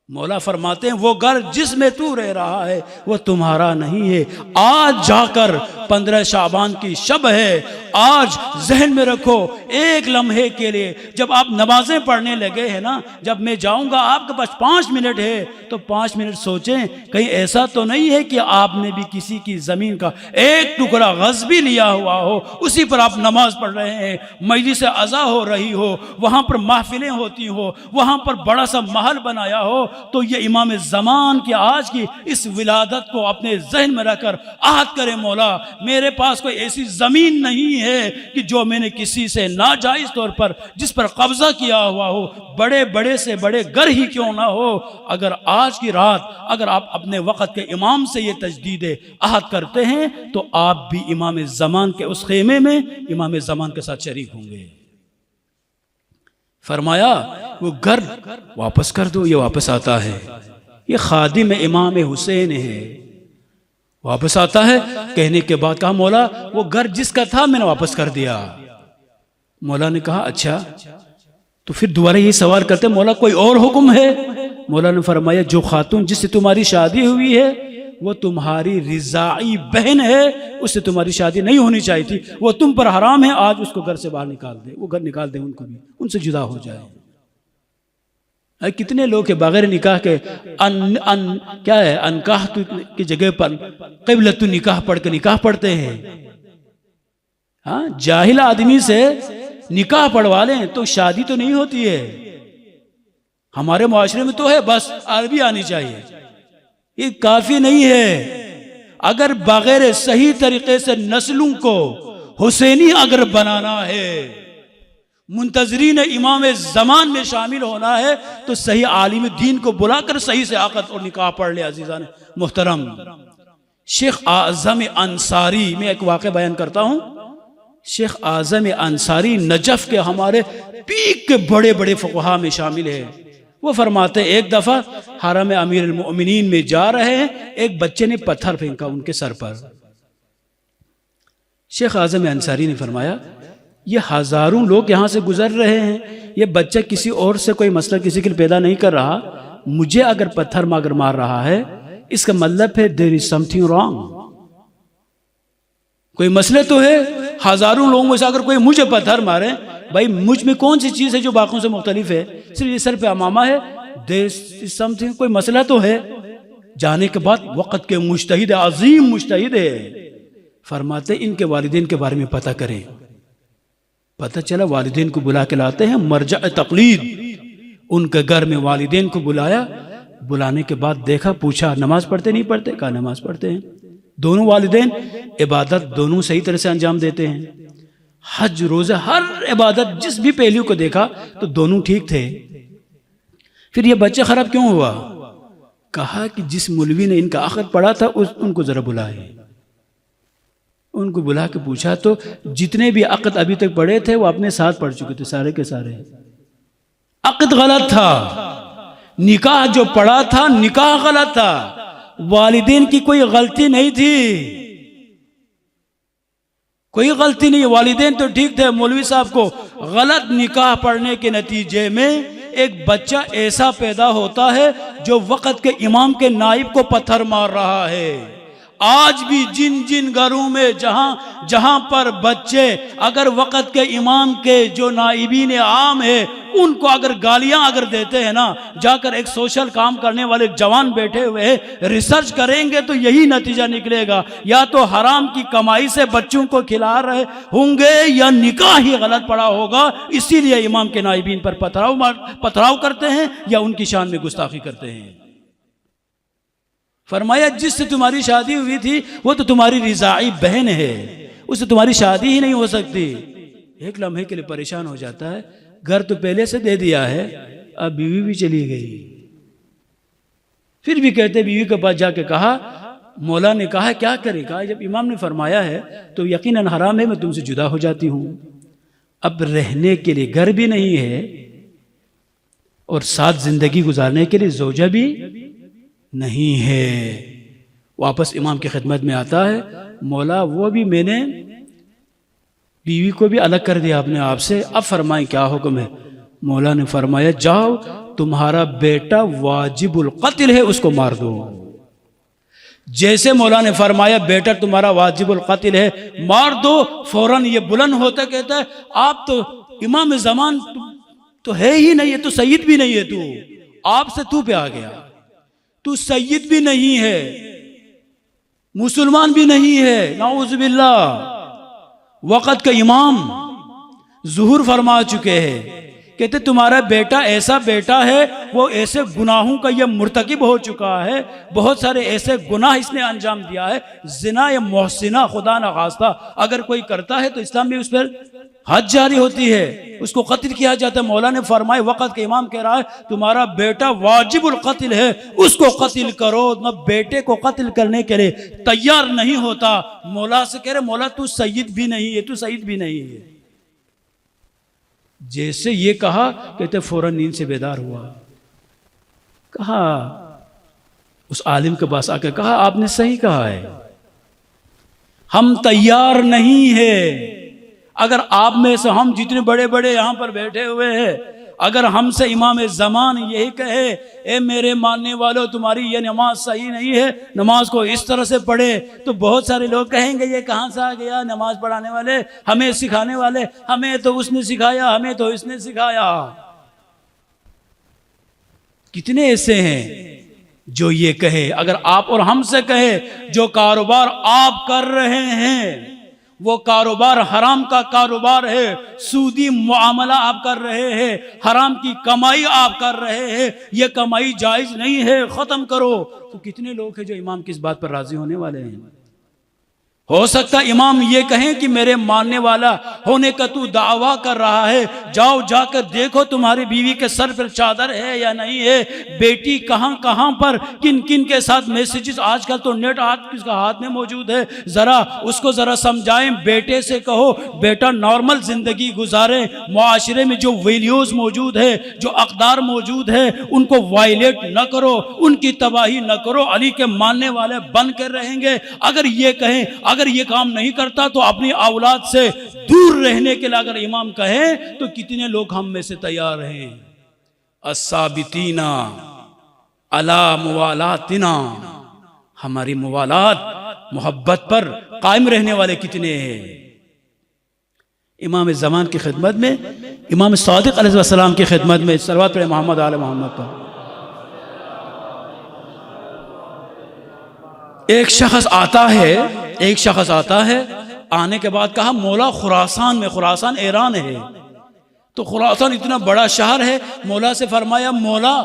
مولا فرماتے ہیں وہ گھر جس میں تو رہ رہا ہے وہ تمہارا نہیں ہے۔ آج جا کر 15 شعبان کی شب ہے، آج ذہن میں رکھو، 1 لمحے کے لیے جب آپ نمازیں پڑھنے لگے ہیں نا، جب میں جاؤں گا آپ کے پاس 5 منٹ ہے تو 5 منٹ سوچیں کہیں ایسا تو نہیں ہے کہ آپ نے بھی کسی کی زمین کا 1 ٹکڑا غصبی لیا ہوا ہو، اسی پر آپ نماز پڑھ رہے ہیں، مجلس عزا ہو رہی ہو، وہاں پر محفلیں ہوتی ہو، وہاں پر بڑا سا محل بنایا ہو، تو یہ امام زمان کی آج کی اس ولادت کو اپنے ذہن میں رکھ کر عہد کرے، مولا میرے پاس کوئی ایسی زمین نہیں ہے کہ جو میں نے کسی سے ناجائز طور پر جس پر قبضہ کیا ہوا ہو، بڑے بڑے سے بڑے گھر ہی کیوں نہ ہو۔ اگر آج کی رات اگر آپ اپنے وقت کے امام سے یہ تجدید عہد کرتے ہیں تو آپ بھی امام زمان کے اس خیمے میں امام زمان کے ساتھ شریک ہوں گے۔ فرمایا وہ گھر واپس کر دو، یہ واپس آتا ہے، یہ خادم امام حسین ہے، واپس آتا ہے۔ کہنے کے بعد کہا مولا وہ گھر جس کا تھا میں نے واپس کر دیا۔ مولا نے کہا اچھا، تو پھر دوبارہ یہ سوال کرتے مولا کوئی اور حکم ہے؟ مولا نے فرمایا جو خاتون جس سے تمہاری شادی ہوئی ہے وہ تمہاری رضاعی بہن ہے، اس سے تمہاری شادی نہیں ہونی چاہیے تھی، وہ تم پر حرام ہے، آج اس کو گھر سے باہر نکال دے، وہ گھر نکال دے، ان کو بھی ان سے جدا ہو جائے۔ کتنے لوگ کے بغیر نکاح کے کیا ہے انکاح کی جگہ پر قبلۃ نکاح پڑھ کے نکاح پڑھتے ہیں۔ ہاں، جاہل آدمی سے نکاح پڑھوا لیں تو شادی تو نہیں ہوتی ہے۔ ہمارے معاشرے میں تو ہے، بس عربی آنی چاہیے، یہ کافی نہیں ہے۔ اگر بغیر صحیح طریقے سے نسلوں کو حسینی اگر بنانا ہے، منتظرین امام زمان میں شامل ہونا ہے، تو صحیح عالم دین کو بلا کر صحیح سے عقد اور نکاح پڑھ لے۔ عزیزان محترم، شیخ اعظم انصاری، میں ایک واقعہ بیان کرتا ہوں۔ شیخ اعظم انصاری نجف کے ہمارے پیک کے بڑے بڑے فقہا میں شامل ہے۔ وہ فرماتے ایک دفعہ حرم امیر المؤمنین میں جا رہے ہیں، ایک بچے نے پتھر پھینکا ان کے سر پر۔ شیخ اعظم انصاری نے فرمایا یہ ہزاروں لوگ یہاں سے گزر رہے ہیں، یہ بچہ کسی اور سے کوئی مسئلہ کسی کے لیے پیدا نہیں کر رہا، مجھے اگر پتھر اگر مار رہا ہے اس کا مطلب ہے there is something wrong، کوئی مسئلہ تو ہے۔ ہزاروں لوگوں میں سے اگر کوئی مجھے پتھر مارے، بھائی مجھ میں کون سی چیز ہے جو باقیوں سے مختلف ہے؟ صرف یہ سر پہ امامہ ہے، there is something، کوئی مسئلہ تو ہے۔ جانے کے بعد وقت کے مجتہد، عظیم مجتہد ہے، فرماتے ان کے والدین کے بارے میں پتہ کریں۔ پتہ چلا والدین کو بلا کے لاتے ہیں، مرجع تقلید، ان کے گھر میں والدین کو بلایا، بلانے کے بعد دیکھا، پوچھا نماز پڑھتے نہیں پڑھتے؟ کہا نماز پڑھتے ہیں۔ دونوں والدین عبادت دونوں صحیح طرح سے انجام دیتے ہیں۔ حج روزہ ہر عبادت جس بھی پہلو کو دیکھا تو دونوں ٹھیک تھے. پھر یہ بچہ خراب کیوں ہوا؟ کہا کہ جس مولوی نے ان کا عقد پڑھا تھا ان کو ذرا بلائے. ان کو بلا کے پوچھا تو جتنے بھی عقد ابھی تک پڑھے تھے وہ اپنے ساتھ پڑھ چکے تھے، سارے کے سارے. عقد غلط تھا، نکاح جو پڑھا تھا نکاح غلط تھا، والدین کی کوئی غلطی نہیں تھی، کوئی غلطی نہیں. والدین تو ٹھیک تھے، مولوی صاحب کو غلط نکاح پڑھنے کے نتیجے میں ایک بچہ ایسا پیدا ہوتا ہے جو وقت کے امام کے نائب کو پتھر مار رہا ہے. آج بھی جن جن گھروں میں جہاں پر بچے اگر وقت کے امام کے جو نائبین عام ہے ان کو اگر گالیاں اگر دیتے ہیں نا، جا کر ایک سوشل کام کرنے والے جوان بیٹھے ہوئے ہیں، ریسرچ کریں گے تو یہی نتیجہ نکلے گا، یا تو حرام کی کمائی سے بچوں کو کھلا رہے ہوں گے یا نکاح ہی غلط پڑا ہوگا، اسی لیے امام کے نائبین پر پتھراؤ کرتے ہیں یا ان کی شان میں گستاخی کرتے ہیں. فرمایا جس سے تمہاری شادی ہوئی تھی وہ تو تمہاری رضاعی بہن ہے، اس سے تمہاری شادی ہی نہیں ہو سکتی. ایک لمحے کے لیے پریشان ہو جاتا ہے، گھر تو پہلے سے دے دیا ہے، اب بیوی بھی چلی گئی. پھر بھی کہتے بیوی کے پاس جا کے کہا، مولا نے کہا کیا کرے؟ کہا جب امام نے فرمایا ہے تو یقیناً حرام ہے، میں تم سے جدا ہو جاتی ہوں. اب رہنے کے لیے گھر بھی نہیں ہے اور ساتھ زندگی گزارنے کے لیے زوجہ بھی نہیں ہے. واپس امام کی خدمت میں آتا ہے، مولا وہ بھی میں نے بیوی کو بھی الگ کر دیا اپنے آپ سے، اب فرمائیں کیا حکم ہے؟ مولا نے فرمایا جاؤ تمہارا بیٹا واجب القتل ہے، اس کو مار دو. جیسے مولا نے فرمایا بیٹا تمہارا واجب القتل ہے مار دو، فوراً یہ بلند ہوتا کہتا ہے آپ تو امام زمان تو ہے ہی نہیں ہے، تو سید بھی نہیں ہے، تو آپ سے تو پہ آ گیا، تو سید بھی نہیں ہے، مسلمان بھی نہیں ہے، نعوذ باللہ. وقت کا امام ظہور فرما چکے ہیں، کہتے تمہارا بیٹا ایسا بیٹا ہے، وہ ایسے گناہوں کا یہ مرتکب ہو چکا ہے، بہت سارے ایسے گناہ اس نے انجام دیا ہے، زنا یا محسنہ خدا نخواستہ اگر کوئی کرتا ہے تو اسلام میں اس پر حد جاری ہوتی ہے، اس کو قتل کیا جاتا ہے. مولا نے فرمائے وقت کے امام کہہ رہا ہے تمہارا بیٹا واجب القتل ہے، اس کو قتل کرو. نہ بیٹے کو قتل کرنے کے لیے تیار نہیں ہوتا. مولا سے کہہ رہے مولا تو سید بھی نہیں ہے، تو سید بھی نہیں ہے. جیسے یہ کہا کہتے فوراً نیند سے بیدار ہوا. کہا اس عالم کے پاس آ کے کہا آپ نے صحیح کہا ہے، ہم تیار نہیں ہیں. اگر آپ میں سے ہم جتنے بڑے بڑے یہاں پر بیٹھے ہوئے ہیں، اگر ہم سے امام زمان یہی کہے اے میرے ماننے والوں تمہاری یہ نماز صحیح نہیں ہے، نماز کو اس طرح سے پڑھے، تو بہت سارے لوگ کہیں گے یہ کہاں سے آ گیا نماز پڑھانے والے، ہمیں سکھانے والے، ہمیں تو اس نے سکھایا، ہمیں تو اس نے سکھایا. کتنے ایسے ہیں جو یہ کہے، اگر آپ اور ہم سے کہے جو کاروبار آپ کر رہے ہیں وہ کاروبار حرام کا کاروبار ہے، سودی معاملہ آپ کر رہے ہیں، حرام کی کمائی آپ کر رہے ہیں، یہ کمائی جائز نہیں ہے، ختم کرو. تو کتنے لوگ ہیں جو امام کی اس بات پر راضی ہونے والے ہیں؟ ہو سکتا امام یہ کہیں کہ میرے ماننے والا ہونے کا تو دعویٰ کر رہا ہے، جاؤ جا کر دیکھو تمہاری بیوی کے سر پر چادر ہے یا نہیں ہے، بیٹی کہاں کہاں پر کن کن کے ساتھ میسیجز، آج کل تو نیٹ کس کا ہاتھ میں موجود ہے، ذرا اس کو ذرا سمجھائیں. بیٹے سے کہو بیٹا نارمل زندگی گزارے، معاشرے میں جو ویلیوز موجود ہے، جو اقدار موجود ہے ان کو وائلیٹ نہ کرو، ان کی تباہی نہ کرو، علی کے ماننے والے بن کر رہیں گے. اگر یہ کہیں، اگر یہ کام نہیں کرتا تو اپنی اولاد سے دور رہنے کے لیے اگر امام کہیں تو کتنے لوگ ہم میں سے تیار ہیں. الثابتین علی موالاتنا، ہماری موالات محبت پر قائم رہنے والے کتنے ہیں. امام زمان کی خدمت میں، امام صادق علیہ السلام کی خدمت میں صلوات پڑھیں محمد آل محمد پر. ایک شخص آتا ہے، آنے کے بعد کہا مولا خراسان میں، خراسان ایران ہے، تو خراسان اتنا بڑا شہر ہے. مولا سے فرمایا مولا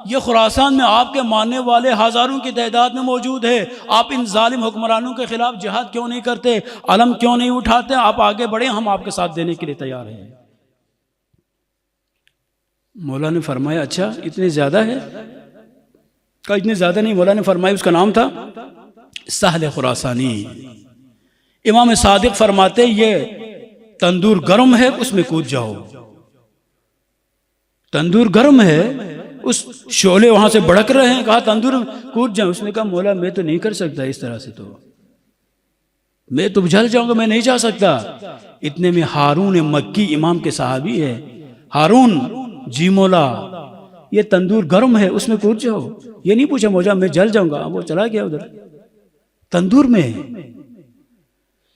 یہ خراسان میں آپ کے ماننے والے ہزاروں کی تعداد میں موجود ہے، آپ ان ظالم حکمرانوں کے خلاف جہاد کیوں نہیں کرتے، علم کیوں نہیں اٹھاتے؟ آپ آگے بڑھیں، ہم آپ کے ساتھ دینے کے لیے تیار ہیں۔ مولا نے فرمایا اچھا اتنے زیادہ ہے؟ کہا اتنے زیادہ نہیں۔ مولا نے فرمایا، اس کا نام تھا سہل خراسانی۔ امام صادق فرماتے یہ تندور گرم ہے، اس میں کود جاؤ۔ تندور گرم ہے، اس شعلے وہاں سے بڑک رہے ہیں، کہا تندور کود جاؤ۔ اس نے کہا مولا میں تو نہیں کر سکتا اس طرح سے، تو میں تو جل جاؤں گا، میں نہیں جا سکتا۔ اتنے میں ہارون مکی امام کے صحابی ہے، ہارون جی مولا یہ تندور گرم ہے، اس میں کود جاؤ۔ یہ نہیں پوچھا مولا میں جل جاؤں گا، وہ چلا گیا ادھر تندور میں۔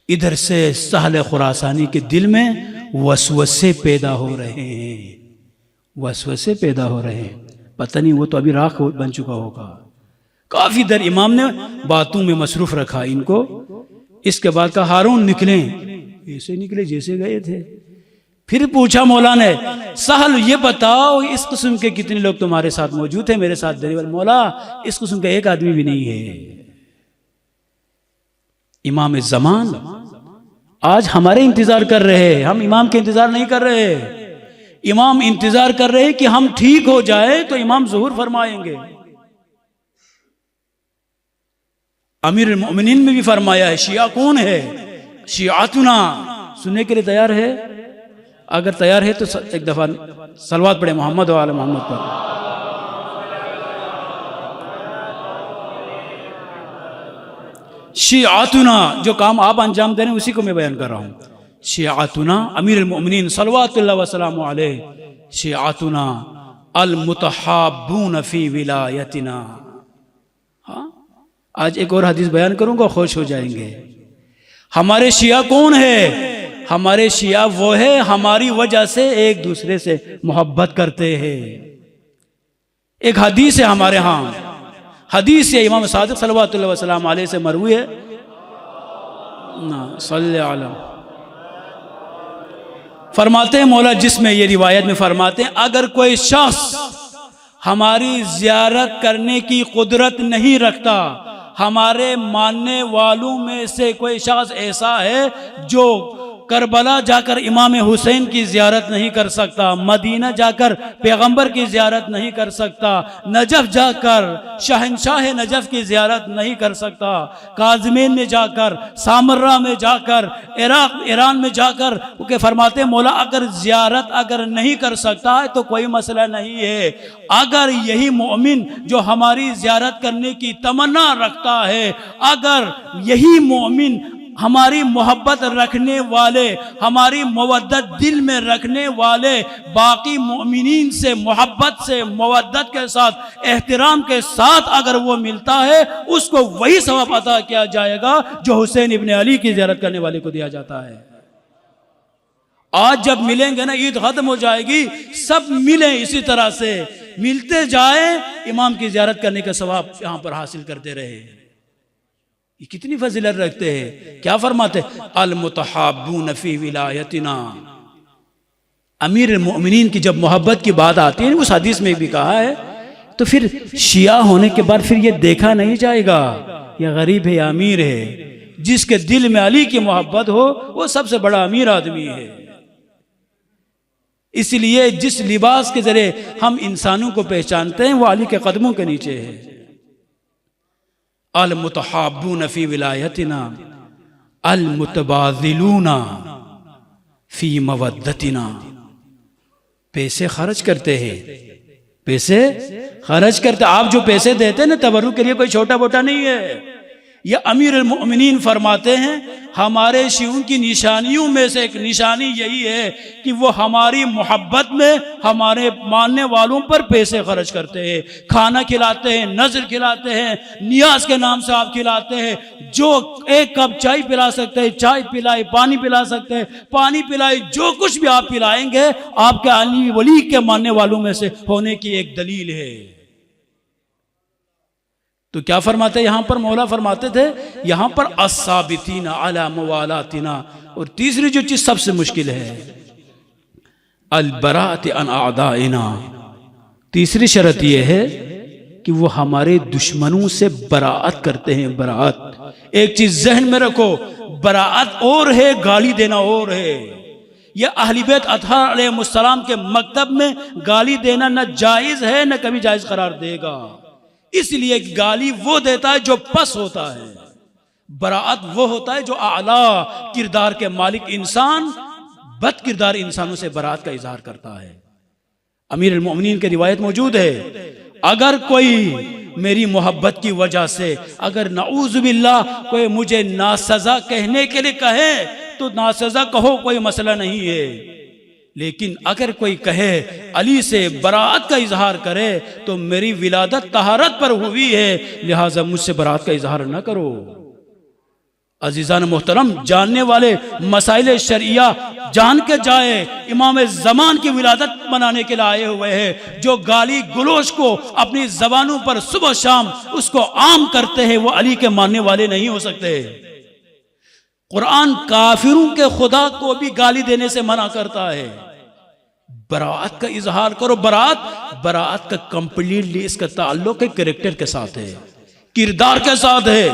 ادھر سے سہل خراسانی کے دل میں وسوسے پیدا ہو رہے ہیں، وسوسے پیدا ہو رہے ہیں۔ پتہ نہیں وہ تو ابھی راکھ بن چکا ہوگا۔ کافی دیر امام نے باتوں میں مصروف رکھا ان کو۔ اس کے بعد کہا ہارون نکلیں، ایسے نکلے جیسے گئے تھے۔ پھر پوچھا مولا نے سہل یہ بتاؤ اس قسم کے کتنے لوگ تمہارے ساتھ موجود ہیں میرے ساتھ دینے والے؟ مولا اس قسم کا ایک آدمی بھی نہیں ہے۔ امام زمان آج ہمارے انتظار کر رہے ہیں، ہم امام کے انتظار نہیں کر رہے۔ امام انتظار کر رہے کہ ہم ٹھیک ہو جائے تو امام ظہور فرمائیں گے۔ امیر المؤمنین میں بھی فرمایا ہے شیعہ کون ہے، شیعاتنا سننے کے لیے تیار ہے؟ اگر تیار ہے تو ایک دفعہ صلوات پڑھے محمد و آل محمد پر۔ شیعاتنا جو کام آپ انجام دے رہے ہیں اسی کو میں بیان کر رہا ہوں۔ شیعاتنا امیر المؤمنین صلوات اللہ وسلام علیہ، شیعاتنا المتحابون فی ولایتنا۔ ہاں آج ایک اور حدیث بیان کروں گا، خوش ہو جائیں گے۔ ہمارے شیعہ کون ہے؟ ہمارے شیعہ وہ ہے ہماری وجہ سے ایک دوسرے سے محبت کرتے ہیں۔ ایک حدیث ہے ہمارے ہاں، حدیث ہے امام صادق صلوات اللہ وسلام علیہ سے مروی ہے، صلی علیہ فرماتے ہیں مولا، جس میں یہ روایت میں فرماتے ہیں اگر کوئی شخص ہماری زیارت کرنے کی قدرت نہیں رکھتا، ہمارے ماننے والوں میں سے کوئی شخص ایسا ہے جو کربلا جا کر امام حسین کی زیارت نہیں کر سکتا، مدینہ جا کر پیغمبر کی زیارت نہیں کر سکتا، نجف جا کر شہنشاہ نجف کی زیارت نہیں کر سکتا، کاظمین میں جا کر، سامرہ میں جا کر، عراق ایران میں جا کر، کہ فرماتے ہیں مولا اگر زیارت اگر نہیں کر سکتا ہے تو کوئی مسئلہ نہیں ہے، اگر یہی مومن جو ہماری زیارت کرنے کی تمنا رکھتا ہے، اگر یہی مومن ہماری محبت رکھنے والے، ہماری مودت دل میں رکھنے والے باقی مومنین سے محبت سے، مودت کے ساتھ، احترام کے ساتھ اگر وہ ملتا ہے، اس کو وہی ثواب عطا کیا جائے گا جو حسین ابن علی کی زیارت کرنے والے کو دیا جاتا ہے۔ آج جب ملیں گے نا عید ختم ہو جائے گی، سب ملیں اسی طرح سے، ملتے جائیں، امام کی زیارت کرنے کا ثواب یہاں پر حاصل کرتے رہے۔ یہ کتنی فضیلت رکھتے ہیں۔ کیا فرماتے المتحابون فی ولایتنا۔ امیر المؤمنین کی جب محبت کی بات آتی ہے، اس حدیث میں بھی کہا ہے، تو پھر شیعہ ہونے کے بعد پھر یہ دیکھا نہیں جائے گا یہ غریب ہے یا امیر ہے۔ جس کے دل میں علی کی محبت ہو وہ سب سے بڑا امیر آدمی ہے۔ اس لیے جس لباس کے ذریعے ہم انسانوں کو پہچانتے ہیں وہ علی کے قدموں کے نیچے ہے۔ المتحابون فی ولایتنا المتبادلون فی مودتنا۔ پیسے خرچ کرتے ہیں، پیسے خرچ کرتے، آپ جو پیسے دیتے ہیں نا تبرک کے لیے، کوئی چھوٹا موٹا نہیں ہے۔ یہ امیر المؤمنین فرماتے ہیں ہمارے شیعوں کی نشانیوں میں سے ایک نشانی یہی ہے کہ وہ ہماری محبت میں ہمارے ماننے والوں پر پیسے خرچ کرتے ہیں، کھانا کھلاتے ہیں، نذر کھلاتے ہیں، نیاز کے نام سے آپ کھلاتے ہیں، جو ایک کپ چائے پلا سکتے ہیں چائے پلائے، پانی پلا سکتے ہیں پانی پلائے، جو کچھ بھی آپ پلائیں گے آپ کے علی ولی کے ماننے والوں میں سے ہونے کی ایک دلیل ہے۔ تو کیا فرماتے یہاں پر مولا فرماتے تھے یہاں پر الثابتین علی موالاتنا، اور تیسری جو چیز سب سے مشکل ہے البراءۃ عن اعدائنا، تیسری شرط یہ ہے کہ وہ ہمارے دشمنوں سے براعت کرتے ہیں. براعت ایک چیز ذہن میں رکھو، براعت اور ہے، گالی دینا اور ہے. یہ اہل بیت اطہار علیہ السلام کے مکتب میں گالی دینا نہ جائز ہے نہ کبھی جائز قرار دے گا. اس لیے گالی وہ دیتا ہے جو پس ہوتا ہے، براعت وہ ہوتا ہے جو اعلیٰ کردار کے مالک انسان بد کردار انسانوں سے براعت کا اظہار کرتا ہے. امیر المؤمنین کی روایت موجود ہے، اگر کوئی میری محبت کی وجہ سے اگر نعوذ باللہ کوئی مجھے ناسزا کہنے کے لیے کہے تو ناسزا کہو، کوئی مسئلہ نہیں ہے. لیکن اگر کوئی کہے علی سے براعت کا اظہار کرے تو میری ولادت طہارت پر ہوئی ہے، لہٰذا مجھ سے براعت کا اظہار نہ کرو. عزیزان محترم، جاننے والے مسائل شرعیہ جان کے جائے. امام زمان کی ولادت منانے کے لیے آئے ہوئے ہیں، جو گالی گلوچ کو اپنی زبانوں پر صبح شام اس کو عام کرتے ہیں، وہ علی کے ماننے والے نہیں ہو سکتے. قرآن کافروں کے خدا کو بھی گالی دینے سے منع کرتا ہے. براعت کا اظہار کرو. براعت کا کمپلیٹلی اس کا تعلق ہے کریکٹر کے ساتھ ہے، کردار کے ساتھ ہے.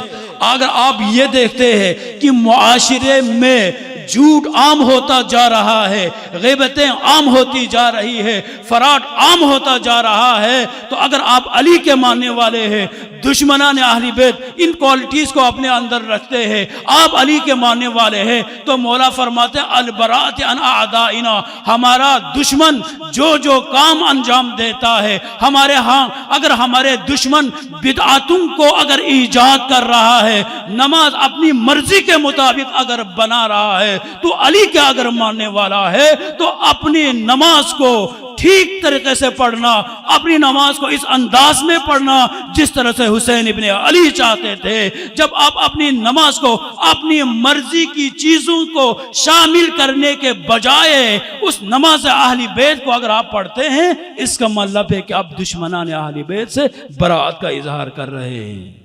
اگر آپ یہ دیکھتے ہیں کہ معاشرے میں جھوٹ عام ہوتا جا رہا ہے، غیبتیں عام ہوتی جا رہی ہے، فراڈ عام ہوتا جا رہا ہے، تو اگر آپ علی کے ماننے والے ہیں، دشمنان اہل بیت ان کوالٹیز کو اپنے اندر رکھتے ہیں، آپ علی کے ماننے والے ہیں، تو مولا فرماتے ہیں البراءۃ عن اعدائنا، ہمارا دشمن جو جو کام انجام دیتا ہے ہمارے ہاں، اگر ہمارے دشمن بدعتوں کو اگر ایجاد کر رہا ہے، نماز اپنی مرضی کے مطابق اگر بنا رہا ہے، تو علی کے اگر ماننے والا ہے تو اپنی نماز کو ٹھیک طریقے سے پڑھنا، اپنی نماز کو اس انداز میں پڑھنا جس طرح سے حسین ابن علی چاہتے تھے. جب آپ اپنی نماز کو اپنی مرضی کی چیزوں کو شامل کرنے کے بجائے اس نماز اہل بیت کو اگر آپ پڑھتے ہیں، اس کا مطلب ہے کہ آپ دشمنان اہل بیت سے براعت کا اظہار کر رہے ہیں.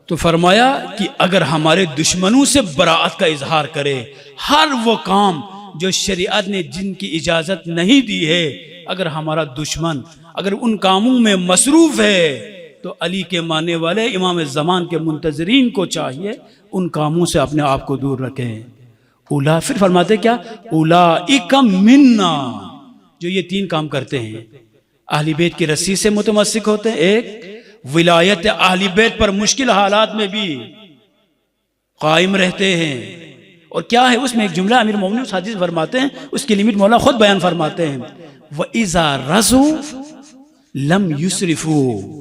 تو فرمایا کہ اگر ہمارے دشمنوں سے براعت کا اظہار کرے، ہر وہ کام جو شریعت نے جن کی اجازت نہیں دی ہے، اگر ہمارا دشمن اگر ان کاموں میں مصروف ہے تو علی کے ماننے والے امام زمان کے منتظرین کو چاہیے ان کاموں سے اپنے آپ کو دور رکھیں. اولا پھر فرماتے کیا؟ اولئک منا، جو یہ تین کام کرتے ہیں، اہل بیت کی رسی سے متمسک ہوتے ہیں، ایک ولایت اہل بیت پر مشکل حالات میں بھی قائم رہتے ہیں. اور کیا ہے اس میں ایک جملہ امیر مومنین اس حدیث فرماتے ہیں، اس کی لیمٹ مولا خود بیان فرماتے ہیں، وَإِذَا رَضُوا لَمْ يُسْرِفُوا.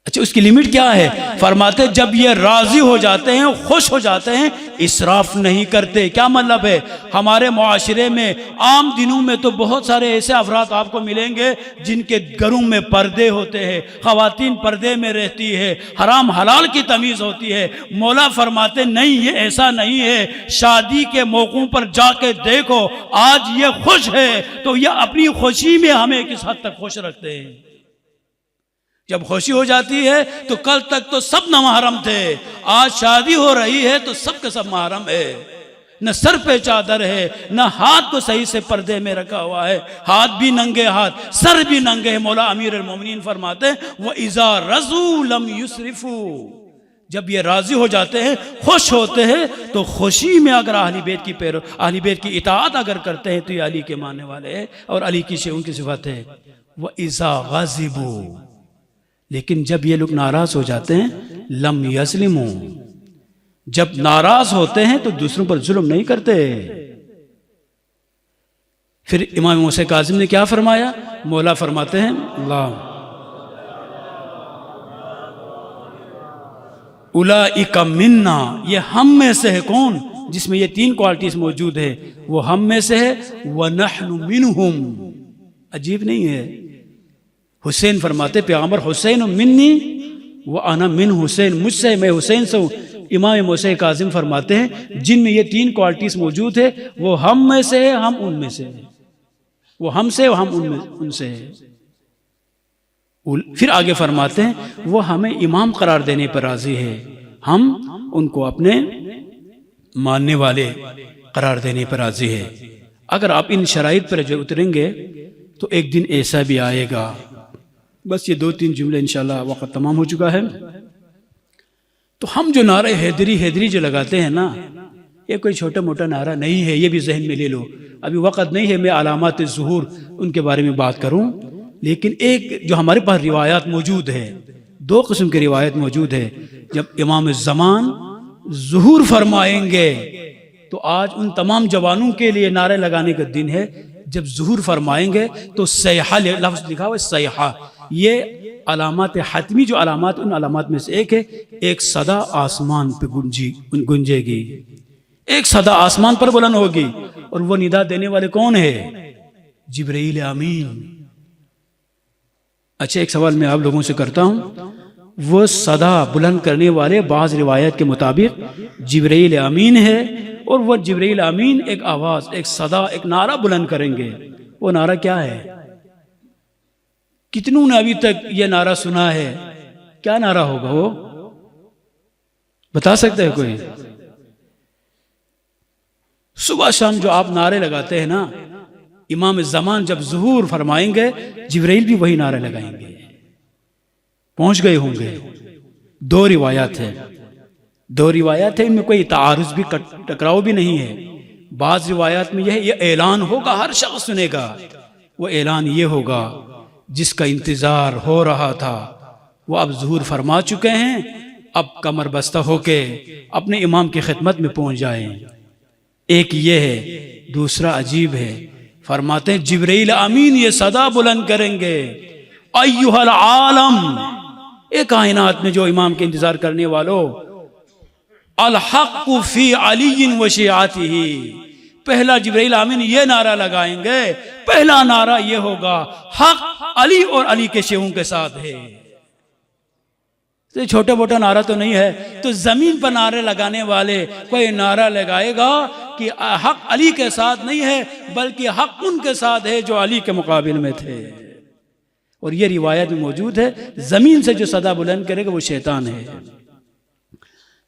اچھا اس کی لیمٹ کیا ہے؟ فرماتے جب یہ راضی ہو جاتے ہیں، خوش ہو جاتے ہیں، اسراف نہیں کرتے. کیا مطلب ہے؟ ہمارے معاشرے میں عام دنوں میں تو بہت سارے ایسے افراد آپ کو ملیں گے جن کے گھروں میں پردے ہوتے ہیں، خواتین پردے میں رہتی ہے، حرام حلال کی تمیز ہوتی ہے. مولا فرماتے نہیں، یہ ایسا نہیں ہے. شادی کے موقعوں پر جا کے دیکھو، آج یہ خوش ہے تو یہ اپنی خوشی میں ہمیں کس حد تک خوش رکھتے ہیں. جب خوشی ہو جاتی ہے تو کل تک تو سب نامحرم تھے، آج شادی ہو رہی ہے تو سب کے سب محرم ہے. نہ سر پہ چادر ہے، نہ ہاتھ کو صحیح سے پردے میں رکھا ہوا ہے، ہاتھ بھی ننگے، ہاتھ سر بھی ننگے. مولا امیر المومنین فرماتے ہیں وَإِذَا رَضُوا لَمْ يُسْرِفُوا. جب یہ راضی ہو جاتے ہیں، خوش ہوتے ہیں، تو خوشی میں اگر اہل بیت کی اطاعت اگر کرتے ہیں تو یہ علی کے ماننے والے ہیں اور علی کی ان کی صفت ہے. وَإِذَا غَضِبُوا. لیکن جب یہ لوگ ناراض ہو جاتے ہیں، لم یظلموا، جب ناراض ہوتے ہیں تو دوسروں پر ظلم نہیں کرتے. پھر امام موسیٰ کاظم نے کیا فرمایا؟ مولا فرماتے ہیں اللہ اولئک منا، یہ ہم میں سے ہے. کون؟ جس میں یہ تین کوالٹیز موجود ہے، وہ ہم میں سے ہے. وَنَحْنُ مِنْهُمْ. عجیب نہیں ہے؟ حسین فرماتے پیغمبر حسین منی وَأَنَا مِنْ حسین، مجھ سے میں حسین سے ہوں. امام موسیٰ کاظم فرماتے ہیں جن میں یہ تین کوالٹیز موجود ہے وہ ہم میں سے ہے، ہم ان میں سے ہے، وہ ہم سے ہم ان سے ہے۔ پھر آگے فرماتے ہیں وہ ہمیں امام قرار دینے پر راضی ہے، ہم ان کو اپنے ماننے والے قرار دینے پر راضی ہے۔ اگر آپ ان شرائط پر جو اتریں گے تو ایک دن ایسا بھی آئے گا۔ بس یہ 2-3 جملے انشاءاللہ، وقت تمام ہو چکا ہے۔ تو ہم جو نعرہ حیدری جو لگاتے ہیں نا، یہ کوئی چھوٹا موٹا نعرہ نہیں ہے، یہ بھی ذہن میں لے لو۔ ابھی وقت نہیں ہے میں علامات ظہور ان کے بارے میں بات کروں، لیکن ایک جو ہمارے پاس روایات موجود ہے، 2 قسم کی روایت موجود ہے۔ جب امام الزمان ظہور فرمائیں گے تو آج ان تمام جوانوں کے لیے نعرے لگانے کا دن ہے۔ جب ظہور فرمائیں گے تو سیحہ لفظ لکھا ہوا ہے، سیحہ، یہ علامات حتمی جو علامات ان علامات میں سے ایک ہے۔ ایک صدا آسمان پہ گنجے گی، ایک صدا آسمان پر بلند ہوگی، اور وہ ندا دینے والے کون ہے؟ جبرائیل امین۔ اچھا ایک سوال میں آپ لوگوں سے کرتا ہوں، وہ صدا بلند کرنے والے بعض روایت کے مطابق جبرائیل امین ہے، اور وہ جبرائیل امین ایک آواز، ایک صدا، ایک نعرہ بلند کریں گے۔ وہ نعرہ کیا ہے؟ کتنوں نے ابھی تک یہ نعرہ سنا ہے؟ کیا نعرہ ہوگا؟ وہ بتا سکتے ہیں کوئی؟ صبح شام جو آپ نعرے لگاتے ہیں نا، امام زمان جب ظہور فرمائیں گے جبرائیل بھی وہی نعرے لگائیں گے، پہنچ گئے ہوں گے۔ 2 روایات ہیں، ان میں کوئی تعارض بھی ٹکراؤ بھی نہیں ہے۔ بعض روایات میں یہ اعلان ہوگا، ہر شخص سنے گا۔ وہ اعلان یہ ہوگا جس کا انتظار ہو رہا تھا وہ اب ظہور فرما چکے ہیں، اب کمر بستہ ہو کے اپنے امام کی خدمت میں پہنچ جائیں۔ ایک یہ ہے، دوسرا عجیب ہے، فرماتے ہیں جبرائیل امین یہ صدا بلند کریں گے، ایھا العالم، اے کائنات میں جو امام کے انتظار کرنے والوں، الحق فی علی و شیعتہ، پہلا جبرائیل امین یہ نعرہ لگائیں گے، پہلا نعرہ یہ ہوگا حق علی اور علی کے شیعوں کے ساتھ ہے۔ تو چھوٹا موٹا نعرہ تو نہیں ہے۔ تو زمین پر نعرے لگانے والے کوئی نعرہ لگائے گا کہ حق علی کے ساتھ نہیں ہے بلکہ حق ان کے ساتھ ہے جو علی کے مقابل میں تھے، اور یہ روایت میں موجود ہے۔ زمین سے جو صدا بلند کرے گا وہ شیطان ہے۔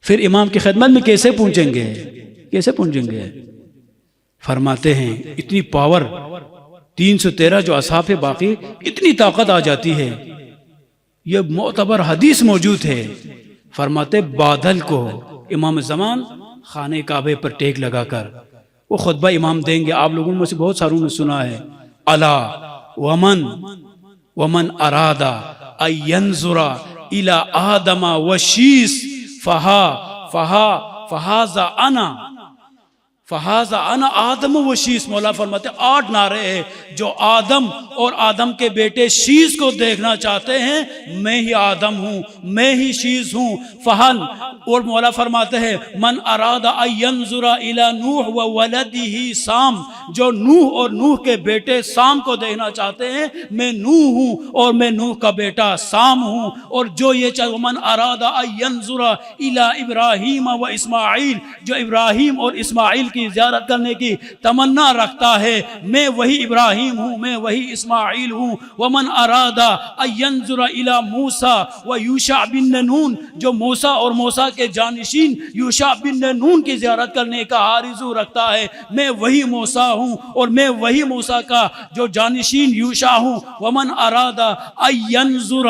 پھر امام کی خدمت میں کیسے پہنچیں گے؟ فرماتے ہیں اتنی پاور، 313 جو اصحاب باقی، اتنی طاقت آ جاتی ہے۔ یہ معتبر حدیث موجود ہے، فرماتے بادل کو امام زمان خانہ کعبے پر ٹیک لگا کر وہ خطبہ امام دیں گے۔ آپ لوگوں میں سے بہت ساروں نے سنا ہے، الا ومن اراد ان ينظر الى آدم وشیس فہذا انا آدم و شیس۔ مولا فرماتے 8 نعرے ہیں جو آدم اور آدم کے بیٹے شیس کو دیکھنا چاہتے ہیں، میں ہی آدم ہوں، میں ہی شیس ہوں۔ فہل، اور مولا فرماتے ہیں من اراد ان ينظر الى نوح و ولدہ سام، جو نوح اور نوح کے بیٹے سام کو دیکھنا چاہتے ہیں، میں نوح ہوں اور میں نوح کا بیٹا سام ہوں۔ اور جو یہ چاہے من اراد ان ينظر الى ابراہیم و اسماعیل، جو ابراہیم اور اسماعیل کی زیارت کرنے کی تمنا رکھتا ہے، میں وہی ابراہیم ہوں، میں وہی اسماعیل ہوں۔ ومن اراد ان ينظر الى موسیٰ و یوشع بن نون، جو موسیٰ اور موسیٰ کے جانشین یوشع بن نون کی زیارت کرنے کا آرزو رکھتا ہے، میں وہی موسیٰ ہوں اور میں وہی موسیٰ کا جو جانشین یوشع ہوں۔ ومن اراد ان ينظر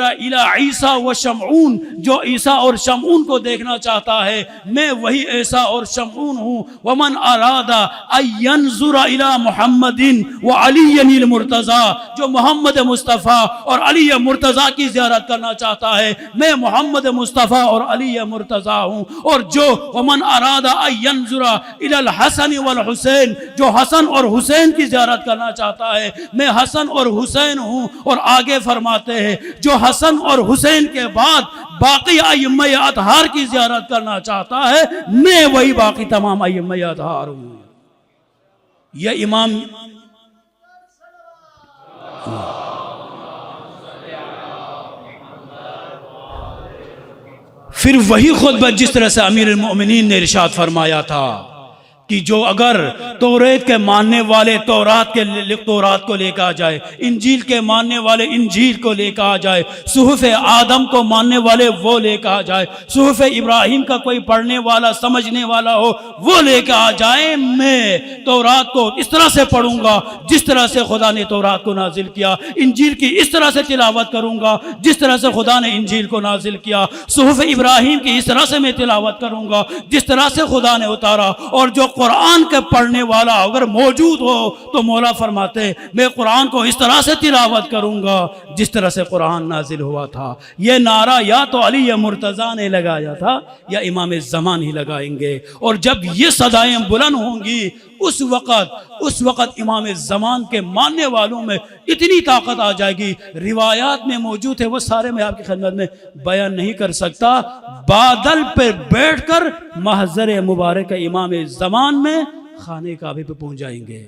الى عیسیٰ و شمعون، جو عیسیٰ اور شمعون کو دیکھنا چاہتا ہے، میں وہی عیسیٰ اور شمعون ہوں۔ ومن اراد ان ينظر الى محمد وعلی المرتضی، جو محمد مصطفیٰ اور علی مرتضی کی زیارت کرنا چاہتا ہے، میں محمد مصطفیٰ اور علی مرتضی ہوں۔ اور جو ومن اراد ان ينظر الى الحسن والحسین، جو حسن اور حسین کی زیارت کرنا چاہتا ہے، میں حسن اور حسین ہوں۔ اور آگے فرماتے ہیں جو حسن اور حسین کے بعد باقی ائمہ اطہار کی زیارت کرنا چاہتا ہے، میں وہی باقی تمام ائمہ اطہار ہوں۔ یہ امام پھر وہی خطبہ جس طرح سے امیر المؤمنین نے ارشاد فرمایا تھا کہ جو اگر توریت کے ماننے والے تورات کو لے کے آ جائے، انجیل کے ماننے والے انجیل کو لے کے آ جائے، صحف آدم کو ماننے والے وہ لے کے آ جائے، صحف ابراہیم کا کوئی پڑھنے والا سمجھنے والا ہو وہ لے کے آ جائے، میں تورات کو اس طرح سے پڑھوں گا جس طرح سے خدا نے تورات کو نازل کیا، انجیل کی اس طرح سے تلاوت کروں گا جس طرح سے خدا نے انجیل کو نازل کیا، صحف ابراہیم کی اس طرح سے میں تلاوت کروں گا جس طرح سے خدا نے اتارا، اور جو قرآن کے پڑھنے والا اگر موجود ہو تو مولا فرماتے ہیں میں قرآن کو اس طرح سے تلاوت کروں گا جس طرح سے قرآن نازل ہوا تھا۔ یہ نعرہ یا تو علی مرتضیٰ نے لگایا تھا یا امام زمان ہی لگائیں گے، اور جب یہ صدائیں بلند ہوں گی اس وقت امام زمان کے ماننے والوں میں اتنی طاقت آ جائے گی، روایات میں موجود ہے وہ سارے میں آپ کی خدمت میں بیان نہیں کر سکتا، بادل پر بیٹھ کر محضر مبارک امام زمان میں خانے کعبے پہ پہنچ جائیں گے۔